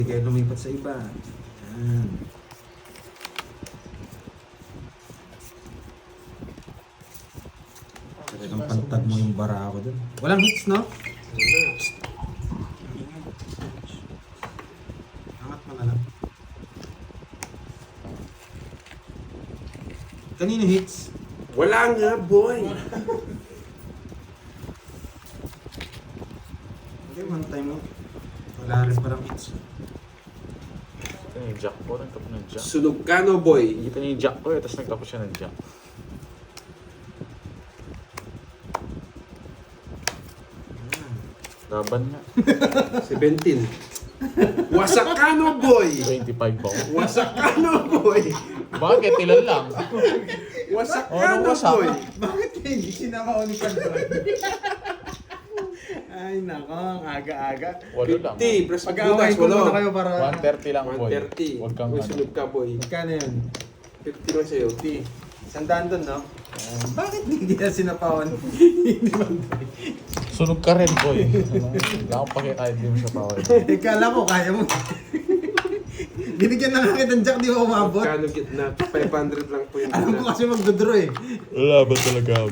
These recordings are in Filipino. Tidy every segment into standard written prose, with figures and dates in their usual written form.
Kaya lumipat sa iba. Yan. Talagang pantag mo yung bara ako dun. Walang hits, no? Angat mo na lang. Kanino hits? Wala nga, boy. Okay, one time mo. Wala rin parang hits. Ito yung jack ko, nagtapos ng jack. Sunog ka, no, boy. Ito yung jack ko tapos nagtapos siya ng jack. Laban nga. 17. Wasak ka, no, boy. 25 ba ako? Wasak ka, no, boy. Bakit? Ilan lang? Wasak Oh, ka, ano no, wasak? boy. Bakit hindi sinakauli ka doon? Ay, nako, ang aga-aga. Walo lang. 50 plus Pag-aaway butas, ko muna walo. kayo para... 130 lang, boy. 130. Huwag kang Uy, ano. sunog ka, boy. Magkano yun? 50 lang sa'yo. 100 doon, no? Bakit hindi na sinapawan? Sunog ka rin, boy. Ano? Wala akong pakikahit din mo sa power. Kala ko, kaya mo. Binigyan na nga kitang jack, di mo umabot. Kano gitna? 500 lang po yung Alam ko gitna. kasi magdodraw eh. Wala ba talaga ako?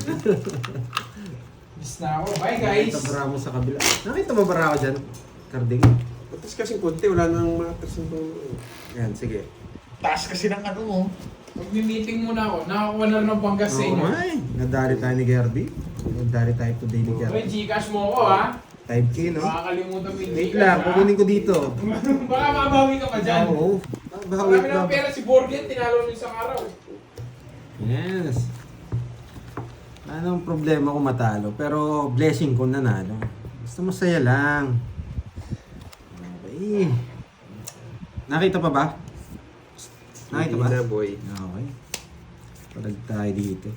Miss na ako. Bye guys! Nakita bara mo sa kabila. Nakita mo bara ako dyan? Karding. Matas kasing konti, wala nang matas ng Yan, sige. Taas kasi ng ano mo. Mag-meeting muna ako. Nakakuha na rin ng panggas sa Oo inyo. nga eh. Nadali tayo ni Gerby. Nadali tayo to Daily Okay, Gerby. Gcash mo ako ha. 5K, no? Makakalimutan mo yung Wait Gcash lang, ha. kukunin ko dito. Baka mabawi ka pa dyan. Oo. Marami ng pera si Borgen, tinalo mo isang araw. Yes. Anong problema kung matalo? Pero blessing kung nanalo. Basta masaya lang. Okay. Nakita pa ba? Nakita ba? Hindi na, boy. Okay. Palag tayo dito.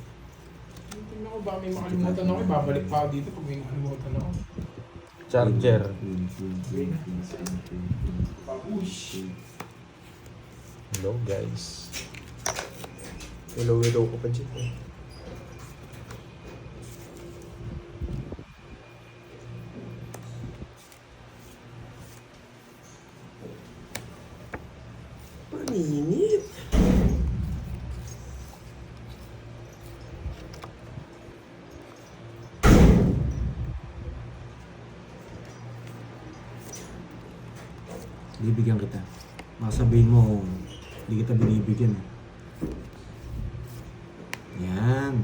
Tingnan ko ba may makalimutan ako. Babalik pa ako dito pag may makalimutan ako. Charger. Babush. Hello, guys. Hello ko pa dyan. Paninit. Bibigyan kita. Makasabihin mo, hindi kita binibigyan. Yan.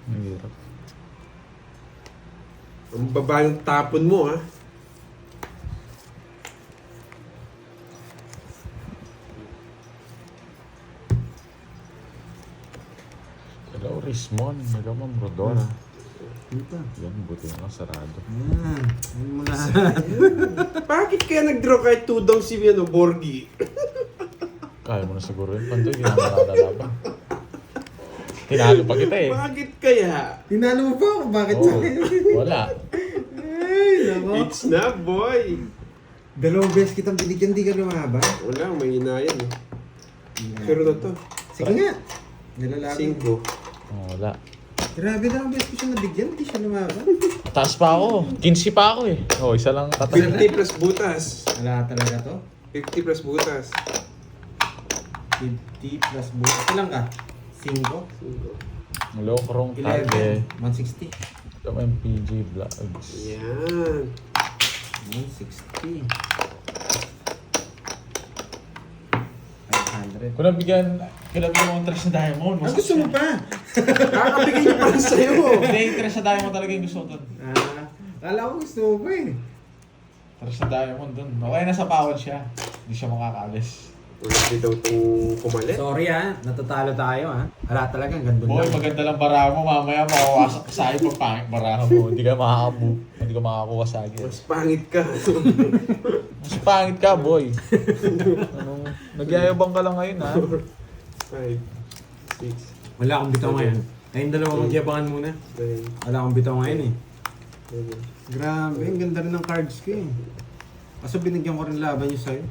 Ang hirap. Ang baba yung tapon mo, ha? Hello, Rismon. Hello, Ma'am Rodora. Dito. Yan, buti nga sarado. Yan. Yan mo lahat. Bakit kaya nag-draw kahit 2 daw si Borgi? Kaya mo na siguro yun. Pandoy, hindi naman nakakalaban. Tinalo pa kita eh. Bakit kaya? Tinalo mo pa ako. Bakit Oo, sa akin? wala. Ay, nako. It's na, boy. Dalawang beses kitang binigyan, di ka lumaban. Wala, may hinayan, eh. Pero na to. Sige nga. Nilalaban. 5. Oh, wala. Grabe na ang beses ko siya nabigyan, di siya lumaban. Taas pa ako. 15 pa ako eh. Oh, isa lang tatalo. 50 plus butas. Wala talaga to. 50 plus butas. 50 plus butas. Ilang ka? 5? Hello, Krong Tarde. 11? 160? Hello, MPG Vlogs. Yan. 160. 500. Kung nabigyan mo ang interest na diamond. Ah, gusto mo pa? Kakabigay niya para sa'yo. Hindi, interest na diamond talaga yung gusto ko dun. Ah, kala ko gusto mo pa eh. Interest na diamond dun. Okay na sa pawad siya. Hindi siya makakaalis. Wala dito itong pumalit. Sorry natatalo tayo Wala talaga, ang ganda Boy, lang. maganda lang bara mo. Mamaya mawawasak ka sa akin pag pangit bara mo. Hindi ka makakuha sa akin. Mas pangit ka. Mas pangit ka, boy. Nagyayabang ka lang ngayon, ha? 5, 6, Wala akong bitaw ngayon. Kayong dalawa magyabangan muna. 9, Wala akong bitaw ngayon eh. 11. Grabe, ang ganda rin ng cards ko eh. Kaso binigyan ko rin laban yung sa'yo.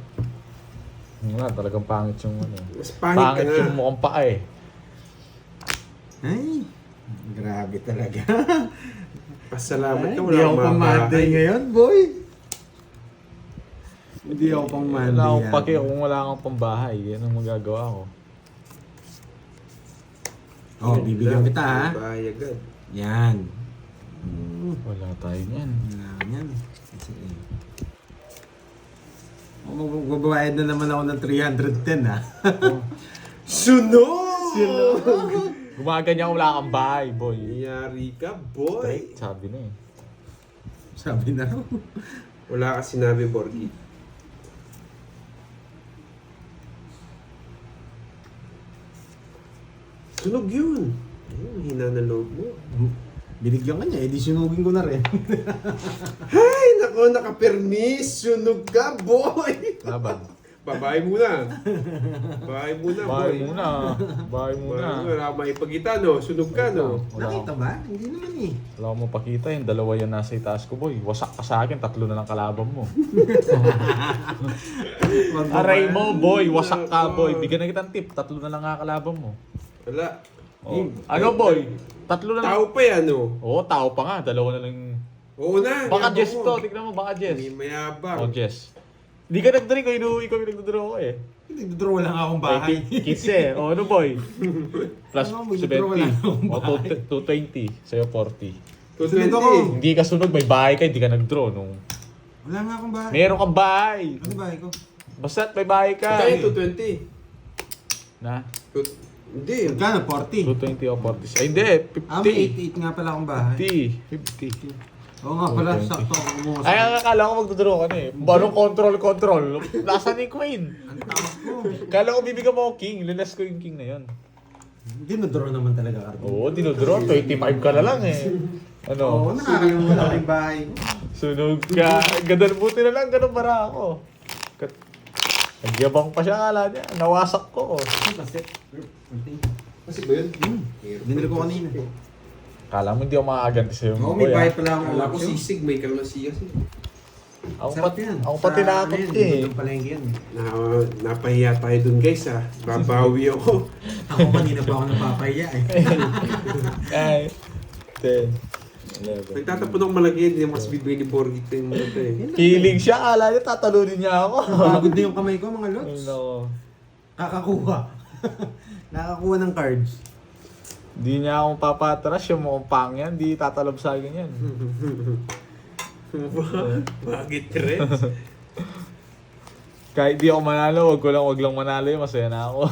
Wala, talagang pangit yung ano. Mas pangit ka Pangit na. yung mukhang paa eh. Ay, grabe talaga. Pasalamat ka, Hindi wala ako akong pang mga Monday ngayon, boy. Hindi ako pang Monday. Wala akong yan. paki kung wala kang pambahay. Yan ang magagawa ko. Oh, bibigyan kita ha. Bahay agad. Yan. Wala tayo niyan. Wala yan. Kasi, magbabayad na naman ako ng 310 ha. Sunog! Gumaganyan wala kang bahay, boy. Yari ka, boy. Sabi na eh. Sabi na raw. Wala ka sinabi, Borgie. Sunog yun. Ayun, hina na loob mo. Binigyan ka niya, edi sunugin ko na rin. Ay, nako, naka-permis. Sunog ka, boy. Laban. Babae muna. Babae muna, boy. Bahay muna. Bahay muna. Wala akong maipagita, no? Sunog ka, no? Nakita ba? Hindi naman eh. Wala akong mapakita yung dalawa yan nasa itaas ko, boy. Wasak ka sa akin, 3 na lang kalaban mo. Aray mo, boy. Wasak ka, boy. Bigyan na kitang tip. 3 na lang nga kalaban mo. Wala. Oh. Ano, boy? 3 na lang. Tao pa yan, no? Oo, tao pa nga. 2 na lang. Oo na. Baka yabang Jess mo. to. Tignan mo, baka Jess. Hindi mayabang. Oh, Jess. Hindi ka nagdraw ko. Inuwi ko yung nagdraw ko eh. Nagdodraw lang akong bahay. Kids eh. O ano, boy? Plus Ano, mag-draw wala 70. akong O bahay. 220. Sa'yo 40. Sunod ako. 220. Hindi ka sunog, may bahay ka, hindi ka nag-draw. Nung... Wala nga akong bahay. Meron kang bahay. Ano bahay ko? Basta't may bahay ka. Kaya 220. Na? Hindi. Magkano? 40. 220 o 40. Ay, hindi. May 50. 88 nga pala akong bahay. 50. Oo nga pala, 220. sakto ako kumuha. Ay, ang akala ko magdodraw ka na eh. Anong control? Nasaan yung queen? Ang taas ko. Kala ko bibigyan mo ako king. Linas ko yung king na yun. Dinodraw naman talaga, Cardo. Oo, dinodraw. 25 ka na lang eh. Ano? Oo, nakakalimutan ako yung bahay ko. Sunog ka. Ganun, buti na lang. Ganun para ako. Nagyabang pa siya, akala niya. Nawasak ko. Kasi, Kasi ba yun? binili ko kanina. Kala mo hindi ako makakaganti sa'yo. Oo, may bahay pala akong Kala ko option. sisig, may kalmasi kasi. Sarap yan. Ako pati Sa, nakakot ano ka yan, eh. Lutong palengke yan. Napahiya tayo dun, guys, ha. Babawi ako. Ako kanina pa ako napapahiya eh. Ay. 10. 11. Nagtatapon ako malaki, hindi mas bibili ni Borgie ito yung mga ito eh. Kilig siya, akala niya tatalunin niya ako. Pagod na yung kamay ko, mga Ay, lots. nako. Kakakuha. Nakakuha ng cards. Di niya akong papatras, yung mukhang pang yan, di tatalab sa akin yan. Bakit, Reds? Kahit di ako manalo, wag lang manalo yun, masaya na ako.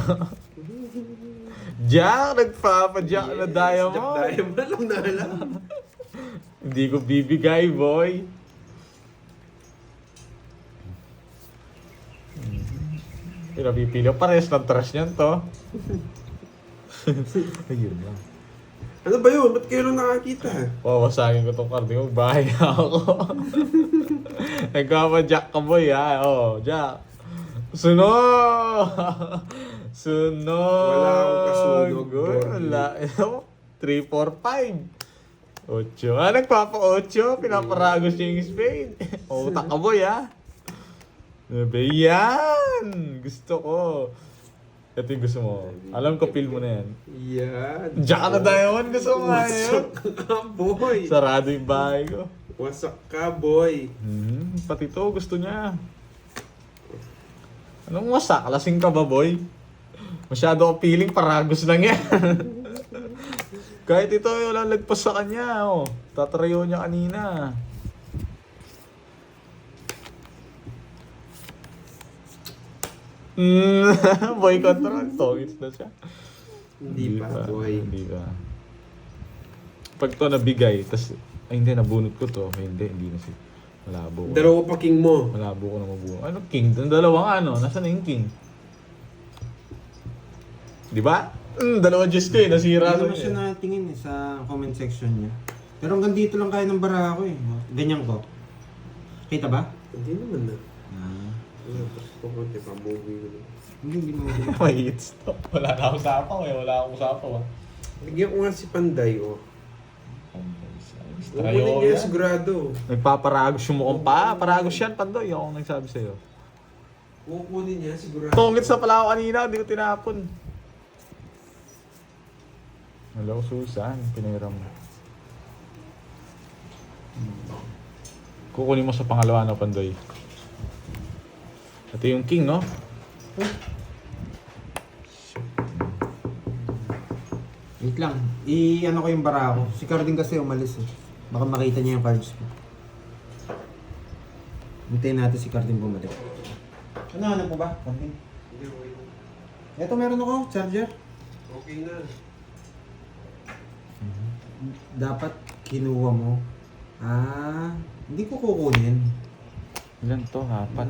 Jack, nagpapa-jack na diamond. Diamond, alam na alam. Hindi ko bibigay, boy. Pinapipili ko, pares ng trash niyan to. Ayun lang. Ano ba yun? Ba't kayo lang nakakita? Pawasagin ko tong card mo, bahay ako. Nagpapa-jack ka, boy, ha? Oh, Jack. Sunog! Sunog! Wala akong kasunog, Good. Borgie. Wala. 3, 4, 5. 8. Ah, nagpapa-8. Pinaparagos niya yung spade. Utak ka, boy, ha? Sabi, yan! Gusto ko. Ito yung gusto mo. Alam ko, feel mo na yan. Yan. Jack na diamond. Gusto mo nga Wasak yun. ka, boy. Sarado yung bahay ko. Wasak ka, boy. Pati to, gusto niya. Anong wasak? Lasing ka ba, boy? Masyado ka feeling, paragos lang yan. Kahit ito, wala lagpas sa kanya. Oh. Tatrayo niya kanina. Boy control. Tongits na siya. Hindi pa, boy. Hindi pa. Pag to nabigay, tas ay hindi, nabunot ko to. Ay, hindi na siya. Malabo ko. Dalawa pa king mo. Malabo ko na mabunot. Ano king? Ang dalawang ano? Nasaan na yung king? Di ba? Dalawa Diyos ko eh. Nasira Hindi ko naman siya eh. natingin eh, sa comment section niya. Pero hanggang dito lang kaya ng bara ko eh. Ganyan ko. Kita ba? Hindi naman na. Ah. Gusto ko, di pa movie ko. Hindi mo. May hit stop. Wala na akong sapaw eh. Wala akong sapaw ah. Bigyan ko nga si Panday, oh. Trayo Kukunin ko niya yan. sigurado. Nagpaparagos yung mukhang pa. Paragos yan, Pandoy. Ako ang nagsabi sa'yo. Kukunin niya sigurado. Tongits na pala ako kanina. Hindi ko tinapon. Hello, Susan. Pinahiram mo. Kukunin mo sa pangalawa na Pandoy. Ito yung king, no? Wait lang. I-ano ko yung bara ko. Si Carding kasi umalis eh. Baka makita niya yung cards ko. Hintayin natin si Carding bumalik. Ano po ba? Carding? Hindi, okay lang. Ito meron ako, charger. Okay na. Dapat kinuha mo. Hindi ko kukunin. Ilan to? Apat.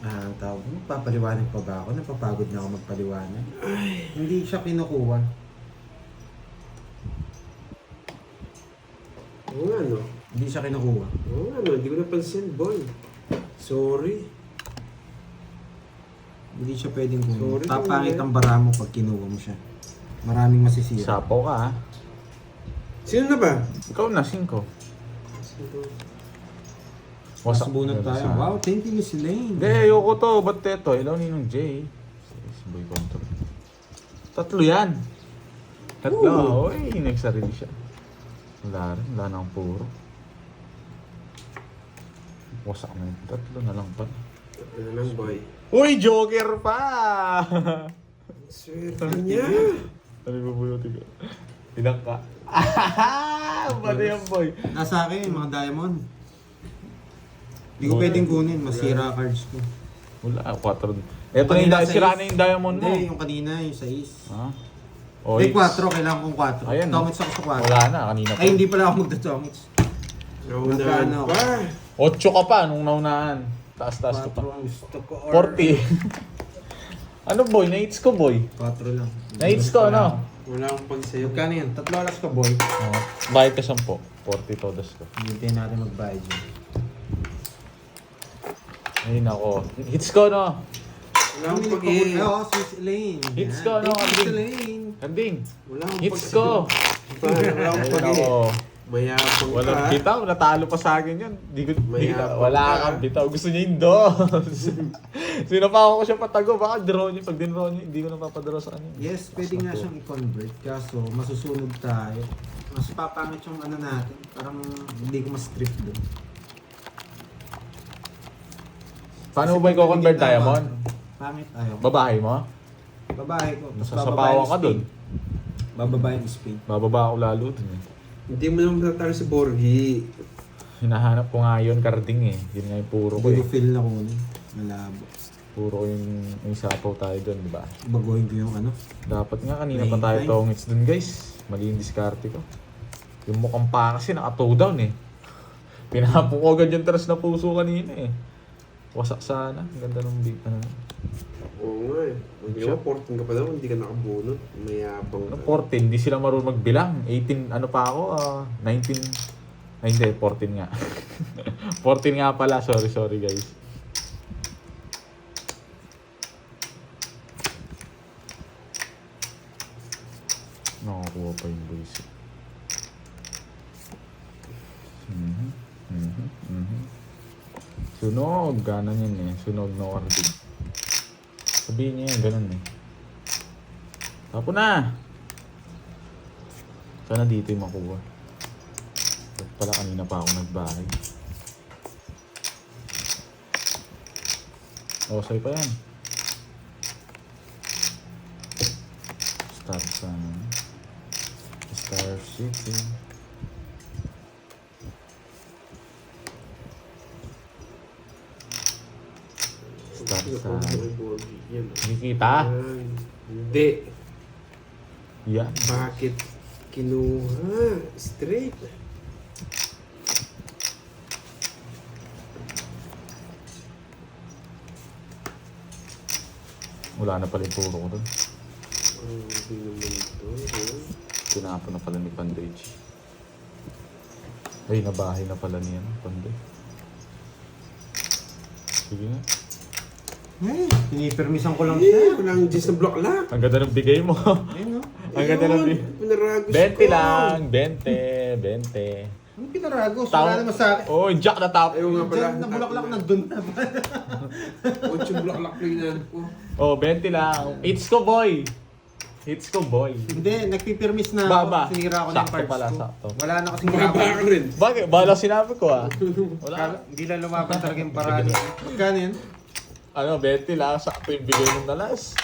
Ang tawag mo, papaliwanag pa ba ako? Napapagod na ako magpaliwanag. Hindi siya kinukuha. Oo nga, no? Hindi siya kinukuha. Oo nga, no? Hindi ko napansin, boy. Sorry. Hindi siya pwedeng kunin. Sorry, Papangit kuya. ang bara mo pag kinuha mo siya. Maraming masisira. Sapaw ka, ha? Sino na ba? Ikaw na, 5. Mas bunot tayo. Sa- Wow, thank you Miss Elaine. Hindi, ayoko to. Ba't ito? Ilaw ninong J. Si Boy Control. 3 yan. 3. Uy, nagsarili siya. Wala rin. Wala na ang puro. Wasak na yung 3 na lang pa. Ano lang, boy? Uy, Joker pa! Swerte niya. Ano yung bubunutin ko? Ilang ka? Ano yan, boy? Nasa akin yung mga diamond. Hindi ko pwedeng kunin. Masira cards ko. Wala, 4. Ito na yung sira na yung diamond mo. Hindi, yung kanina, yung 6. Ha? May 4, kailangan kong 4. Ayan, Tomits ako sa 4. Wala na, kanina pa. Ay, hindi pala ako magda-tomits. Naunahan Magkano? pa. 8 ka pa nung naunahan. Taas-taas ko pa. 4 ang gusto ko. 40. Ano boy? Na-hits ko boy. 4 lang. Na-hits ko ano? Wala akong pagsayo. Magkano yan? 3 alas ka, boy. Oh, bayad ka 10. 40 todas ko. Hintayin natin magbayad dyan. Ayun ako. Hits ko no? Wala akong pag-i. Oo, Sis Elaine. Hits Yan. ko, no, Thank you, Sis Anding. Elaine. Kanding. Wala akong Hits pag-i. ko. Wala akong Ayun pag-i. ako. Mayapang Walang ka. bitaw. Natalo pa sa akin yan. Mayabang Wala ka. kang bitaw. Gusto niya yung dos. Sinapakan ko siya patago. Baka draw niya. Pag dinraw niya, hindi ko napapadraw sa kanya. Yes, pwede nga siyang i-convert. Kaso, masusunod tayo. Mas papangit yung ano natin. Parang hindi ko mas-strip doon. Paano mo ba i-convert diamond? Pangit ayaw. Babae mo? Babae ko. Mas Nasasapawan ka dun. Bababae yung spade. Bababa ako lalo dun eh. Hindi mo naman natatalo si Borgi. Hinahanap ko nga yun, Carding eh. Yun nga yung puro ko Hindi eh. ko feel na kunin. Malabo. Puro ko yung sapaw tayo dun, di ba? Baguhin ko yung ano. Dapat nga kanina pa tayo tongits dun guys. Mali yung diskarte ko. Yung mukhang pa kasi naka-toe down eh. Pinahapon ko agad yung teres na puso kanina eh. Wasak sana. Ang ganda ng beat na. Oo nga eh. Hindi mo, 14 ka pa daw, hindi ka nakabunot. Mayabang Ano, ka. 14, hindi sila marunong magbilang. 18, ano pa ako? 19. Ay hindi, 14 nga. 14 nga pala. Sorry guys. Nakakuha pa yung boys. Sunog, ganan yun eh. Sunog na wardig. Sabihin niya yan, ganun eh. Tapo na! Sana dito yung makuha. Ba't pala kanina pa ako nagbahay. Osay pa yan. Star City. Star Sun. Yan. Nakikita? Hindi. Yan. Bakit kinuha? Straight. Wala na pala yung puro ko doon. Hindi naman ito. Tinapon na pala ni Panday. Ay, nabahay na pala niya, Panday. Sige nga. Pinipermisan ko lang Eh, siya. walang Diyos na block lang. Ang ganda ng bigay mo. Ayun no. Ang ganda ng bigay. Pinaragos 20 lang. 20. Ano pinaragos? Tao- Wala naman sa akin. Oh, jack na top. Ayaw nga pala. Diyan na bulaklak nandun na. 8 block lang ko. Oh, 20 lang. It's ko, boy. Hits ko, boy. Hindi, nagpipirmis na Baba. ako. Sinira ko na yung Sakto cards pala, ko. sakto. Wala na kasing Baba laban. ka rin. Bakit? Bala sinabi ko ah. Wala. Hindi lang lumaban talaga yung paraan. Magkano yun? Ano, 20 lang. Sakto yung bigay ng dalas.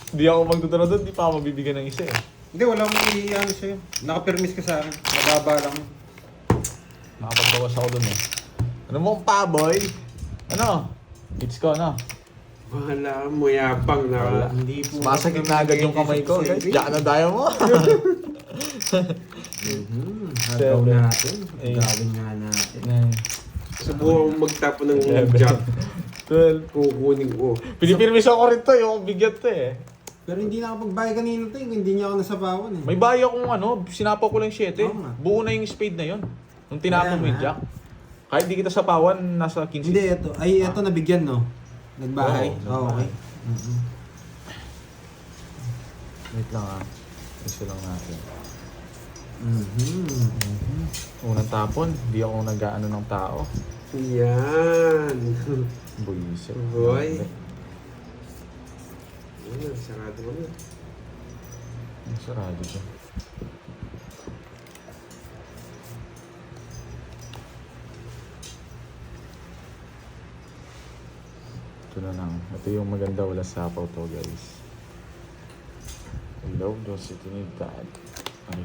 Hindi ako magdudura doon, di pa ako mabibigyan ng isa eh. Hindi, wala mong ano sa'yo. Nakapirmis ka sa akin. Mababa lang. Nakapagbawas ako doon eh. Ano mo pa, boy? Ano? Hits ko, ano? Wala mo, yapang Wala. na. Hindi po. Masakit na agad yung kamay ko, guys. Diyan na tayo mo. Hagaw natin. Eight. Gawin nga natin. Subukan mo magtapo ng Eleven. jack. 12. Kukunin ko. Pinipirmis ako rin to, yung bigat to eh. Pero hindi na ako magbayad kanina to. Hindi niya ako nasabawan eh. May bayo akong ano, sinapaw ko lang 7. Oo nga. Buo na yung spade na yun. Nung tinapon mo yung Kaya jack. Kahit di kita sapawan, nasa 15. Hindi, ito. Ay, ito nabigyan, no? Nagbahay. Oo, Okay. Wait lang ah. Isa lang natin. Unang tapon, di ako nag-ano ng tao. Yan. Buisit. Boy. Ano, sarado mo na. Ang sarado siya. Ito na lang. Ito yung maganda, wala sapaw to guys. Hello, Dosinidad. Ay.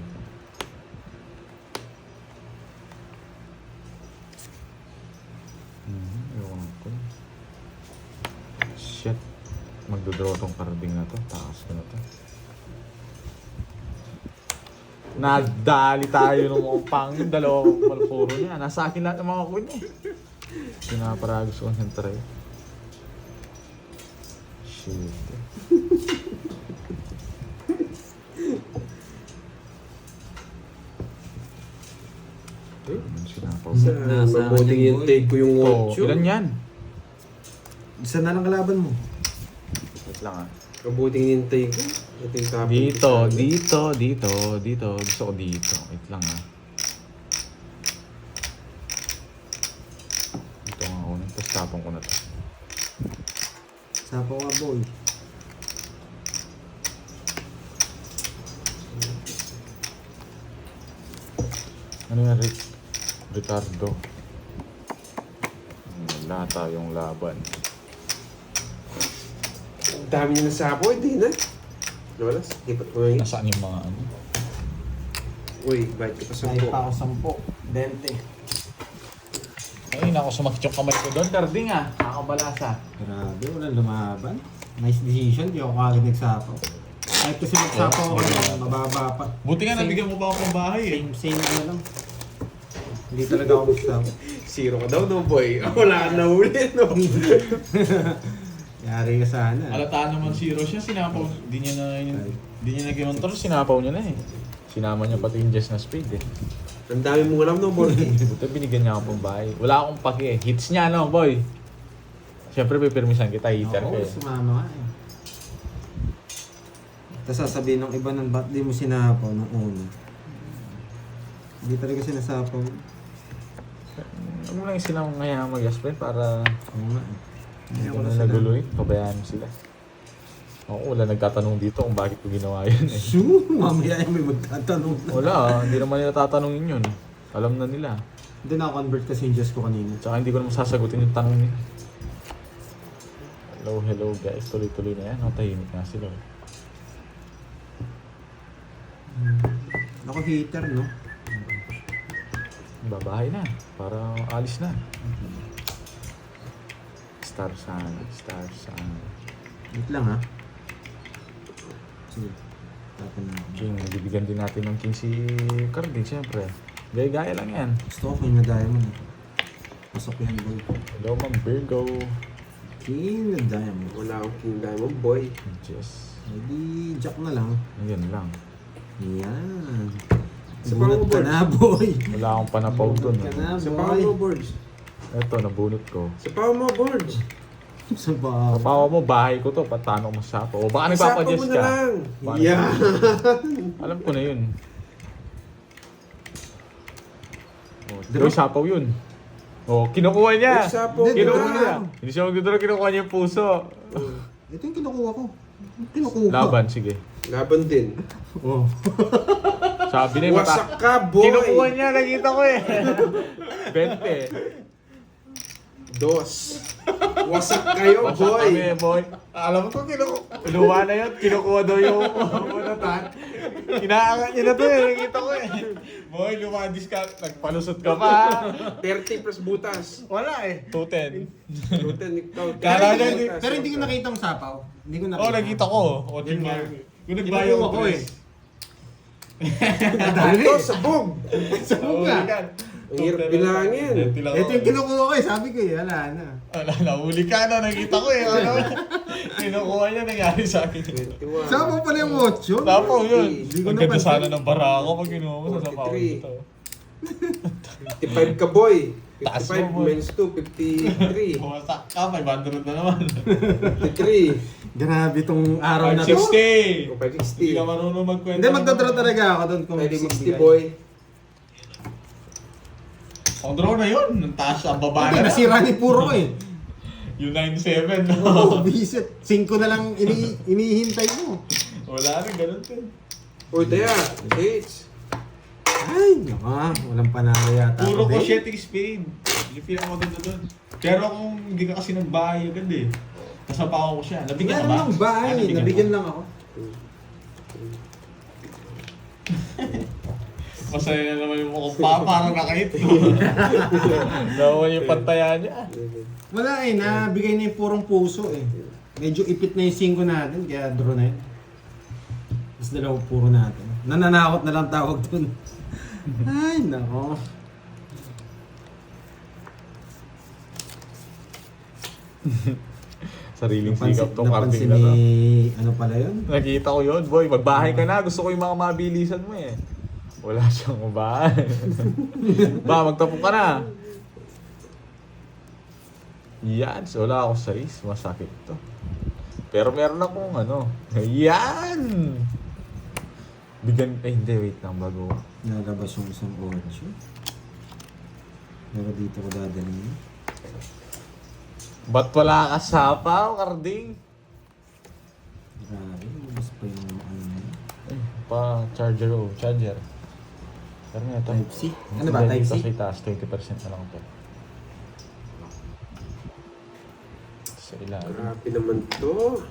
Ewan ko. Shit. Magdodraw tong karding na to. Taas ko na to. Nagdali tayo ng mga pangin. Dalawang malpuro niya. Nasa akin lahat ng mga queen eh. Pinaparagos ko concentrate. Shit. Sinapaw. Nasa Mabuting akin, yung boy. take ko yung Oh, 8. ilan yan? Isa na lang kalaban mo. Wait lang ah. Mabuting yung take ko. Ito yung tapon. Dito, dito, dito, dito. Gusto ko dito. Wait lang ah. Dito nga unang. Tapos tapon ko na to. Sapaw nga, boy. Ano yan, Ricardo? Wala tayong laban. Ang dami niya na sapo. Hindi na. Wala. Lipat ko na yun. Nasaan yung mga ano? Uy, bite ka pa sa Ay, pa ako 10. 20. Ay, naku, sumakit yung kamay ko doon. Karding ah. Nakabalasa. Grabe, walang lumaban. Nice decision, di ako kagad nagsapaw. Kahit kasi magsapaw ako lang, mababa pa. Buti nga, nabigyan mo pa ako ng bahay eh. Same ano lang. Hindi talaga ako magsapaw. Zero ka daw, no boy. Wala ka na huli, no? Yari ka sana. Alataan naman zero siya, sinapaw. Di niya na di niya nag-iwantor, sinapaw niya na eh. Sinama niya pati yung Jess na speed eh. Ang dami mong alam, no, boy? Buti binigyan niya ako ng bahay. Wala akong pake eh. Hits niya no, boy. Siyempre, pipirmisan kita, hitter ka Oo, eh. sumama nga eh. Tapos sasabihin ng iba ng ba't di mo sinapaw ng una. Hindi talaga sinasapaw. Ano lang sila ngayon mag-aspire para Oo nga eh. hindi Ayaw ko ko na na nagulo eh. Pabayaan mo sila. Ako, wala nagtatanong dito kung bakit ko ginawa yun eh. Shoo! Mamaya yung may magtatanong na. Wala, hindi naman nila tatanungin yun. Alam na nila. Hindi na-convert kasi yung Diyos ko kanina. Tsaka hindi ko naman sasagutin yung tanong nila. Hello, hello guys. Tuloy-tuloy na yan. Tahimik na sila. Ako hater, no? Babahay na. Para alis na. Star sana. Star sana. Wait lang ha. Sige. Tapon na ako. King, bibigyan din natin ng king si Carding, siyempre. Gaya-gaya lang yan. Gusto ko yung na-diamond. Pasok yan, boy. Hello, Ma'am Virgo. King na diamond. Wala akong King Diamond, boy. Yes. Hindi, jack na lang. Ayan lang. Yan. Sa Bunot ka power na, boy. Wala akong panapaw dun. Bunot ka na, Sa power boy. mo, boards. Ito, nabunot ko. Sa power mo, boards. Sa bawa. Papawa mo, bahay ko to. Patano mo sapo. O baka Sapo nagpapadjust mo na ka. lang. Paano? Yeah. Alam ko na yun. Oh, Draw. sapaw yun. Oh, kinukuha niya. Ay, sapo. Hindi, Kinukuha draw niya. lang. Hindi siya magdodoro, kinukuha niya yung puso. Ito yung kinukuha ko. Kinukuha. Laban, sige. Laban din. Oh. Sabi niya, Wasak ka, boy! kinukuha niya, nakita ko eh. 20. Dos. Wasak kayo, Wasak boy! kami, boy. Alam mo to, luwa na yun. Kinukuha daw yung bunatan. Inaangat niya na to eh. Nakita ko eh. Boy, luwa discount. Nagpalusot ka pa. 30 plus butas. Wala eh. 210. Lutan, ikaw. Kala niya, Butas, Pero hindi ko butas. nakita ang sapaw. Hindi ko nakita. Oo, nakita ko. O, Yun nga. Kung nagbayo Kinukuha ko eh. Ito, sabog! Sabog ka. Ang hirap bilangin. Ito yung kinukuha ko eh. Sabi ko eh, wala na. Wala, nahuli ka na. Nakita ko eh. Ano? Kinukuha niya, nangyari sa akin. 21. Sapaw pala yung 8. Tapaw yun. Hindi ko Ang ganda napansin. sana ng barako pag kinuha mo sa sapaw 43. dito. 55 ka, boy. Taas 55 mo, boy. minus 2, 53. Bumasak ka, 500 na naman. 53. Grabe tong araw na to. 560! O, Hindi ka 560. marunong magkwenta. Hindi, magdodraw talaga ako doon kung hindi 560, magbigay. boy. Ang draw na yun. Ang taas ang baba Hindi, na. nasira ni Puro ko eh. Yung 97. Oo, bisit. 5 na lang inihintay mo. Wala rin, ganun din. Uy, Daya. H. Ay, naka. Walang panalo yata. Puro ko Babe. sheting spade. Yung pinakamaganda doon. Pero kung hindi ka kasi nagbahay agad eh. Kasapawan ko siya. Nabigyan Wala ka ba? namang bahay. Ah, Nabigyan ka. lang ako. Masaya na naman yung mukhang pa. Parang nakahit. Naman yung pantaya niya. Wala eh, nabigay na yung purong puso eh. Medyo ipit na yung 5 natin, kaya draw na yun. Mas dalawang puro natin. Nananakot na lang tawag dun. Ay, nako. Sariling sikap tong Napansin karting na to. ni, ano pala yun? Nakita ko yun, boy. Magbahay ka na. Gusto ko yung mga mabilisan mo eh. Wala siyang mabahay. Ba, magtapok ka na. Yan. So, wala ako size. Masakit to. Pero meron akong ano. Yan! Bigyan, eh hindi, wait lang bago. Nalabas yung isang 8. Pero dito ko dadalhin. Ba't wala ka sapaw, Karding? Grabe, mas pa yung ano na yun. Eh, pa charger oh, charger. Pero nga ito. Type-C? Ano ba, Type-C? Sa itaas, 20% na lang ito. Sa ilalim. Grabe naman to.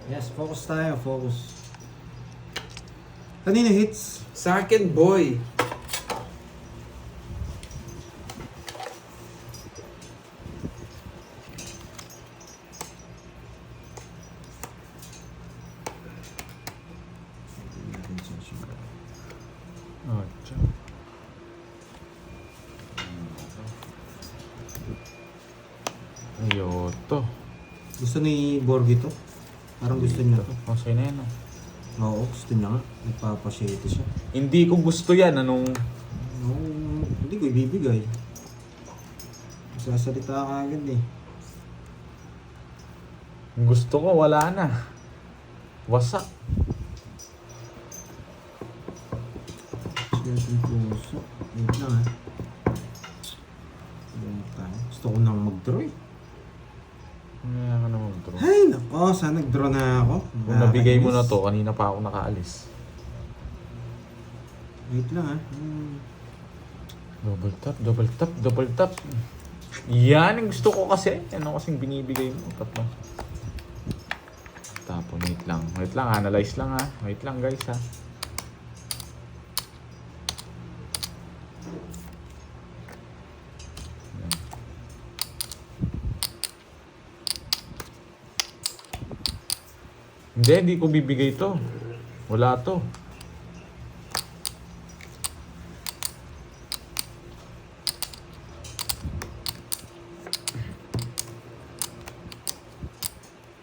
Yes, focus tayo, focus. Kanina hits? Sa akin, boy. Oh, tiyan. Ayoto. Gusto ni Borgi to? Parang gusto niya to. Masaya na yan. Oo, gusto niya nga. Nagpapasyete siya. Hindi ko gusto yan. Anong... No, hindi ko ibibigay. Sasalita ka agad eh. Gusto ko, wala na. Wasak. Siyempre puso. Wait lang ha. Ayan tayo. Gusto ko nang mag-draw eh. Ngayon ka naman ito. Ay nako, saan nag-draw na ako? Kung nabigay mo na to, kanina pa ako nakaalis. Wait lang ha. Double tap, double tap, double tap. Yan ang gusto ko kasi. Ano kasing binibigay mo? Tatlo. Tapon, wait lang. Wait lang, analyze lang ha. Wait lang guys ha. Yan. Hindi ko bibigay to. Wala to.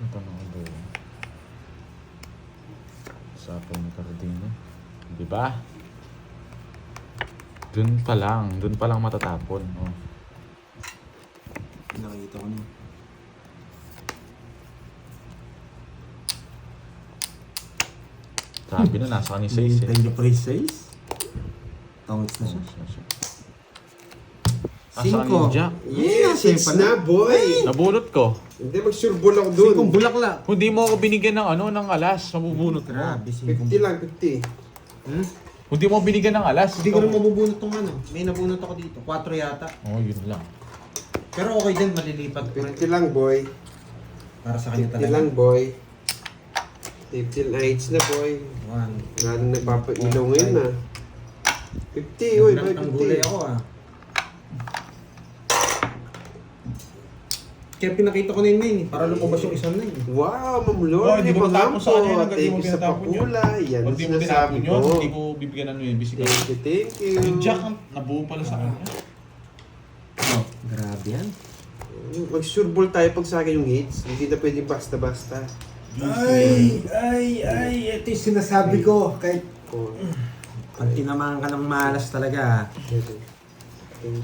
Ito na ako doon. Sapon ni Cardino. Di ba? Doon pa lang matatapon. Oh. Nakikita ko na. Sabi na, nasa kanya size eh. Hintay niyo pre size? Tawits na siya. Asaan 5. yung jack? Yes, it's na, boy! Nabunot ko. Hindi, mag-sureball ako dun. 5 bulaklak. Hindi mo ako binigyan ng ano, ng alas. Mabubunot mo. Grabe, 50 lang, 50. Hmm? Hindi mo binigyan ng alas. Hindi ko rin mabubunot tong ano. May nabunot ako dito. 4 yata. Oh, yun lang. Pero okay din, malilipat ko rin. 50 lang, boy. Para sa kanya 50 talaga. lang, boy. 50 lights na, boy. 1. Nga nang nagpapailaw ngayon, ah. 50, uy, boy, Ang gulay 50. ako ah. Kaya pinakita ko na yun eh. Para lumabas yung isang na yun. Wow, Ma'am Oh, Lord, hindi ko natapon sa kanya. Hanggang di Thank mo you sa tinatapon yun. pakula. Yan Pag ang di mo sinasabi tinapon ko. yun, hindi ko bibigyan ng nuebis. Thank you. Yung jack, nabuo pala sa kanya. Oh, grabe yan. Mag-sureball tayo pag sa akin yung hits. Hindi na pwede basta-basta. Ay, ito yung sinasabi ko. Kahit Oh, pag tinamaan ka ng malas talaga, 7, 10,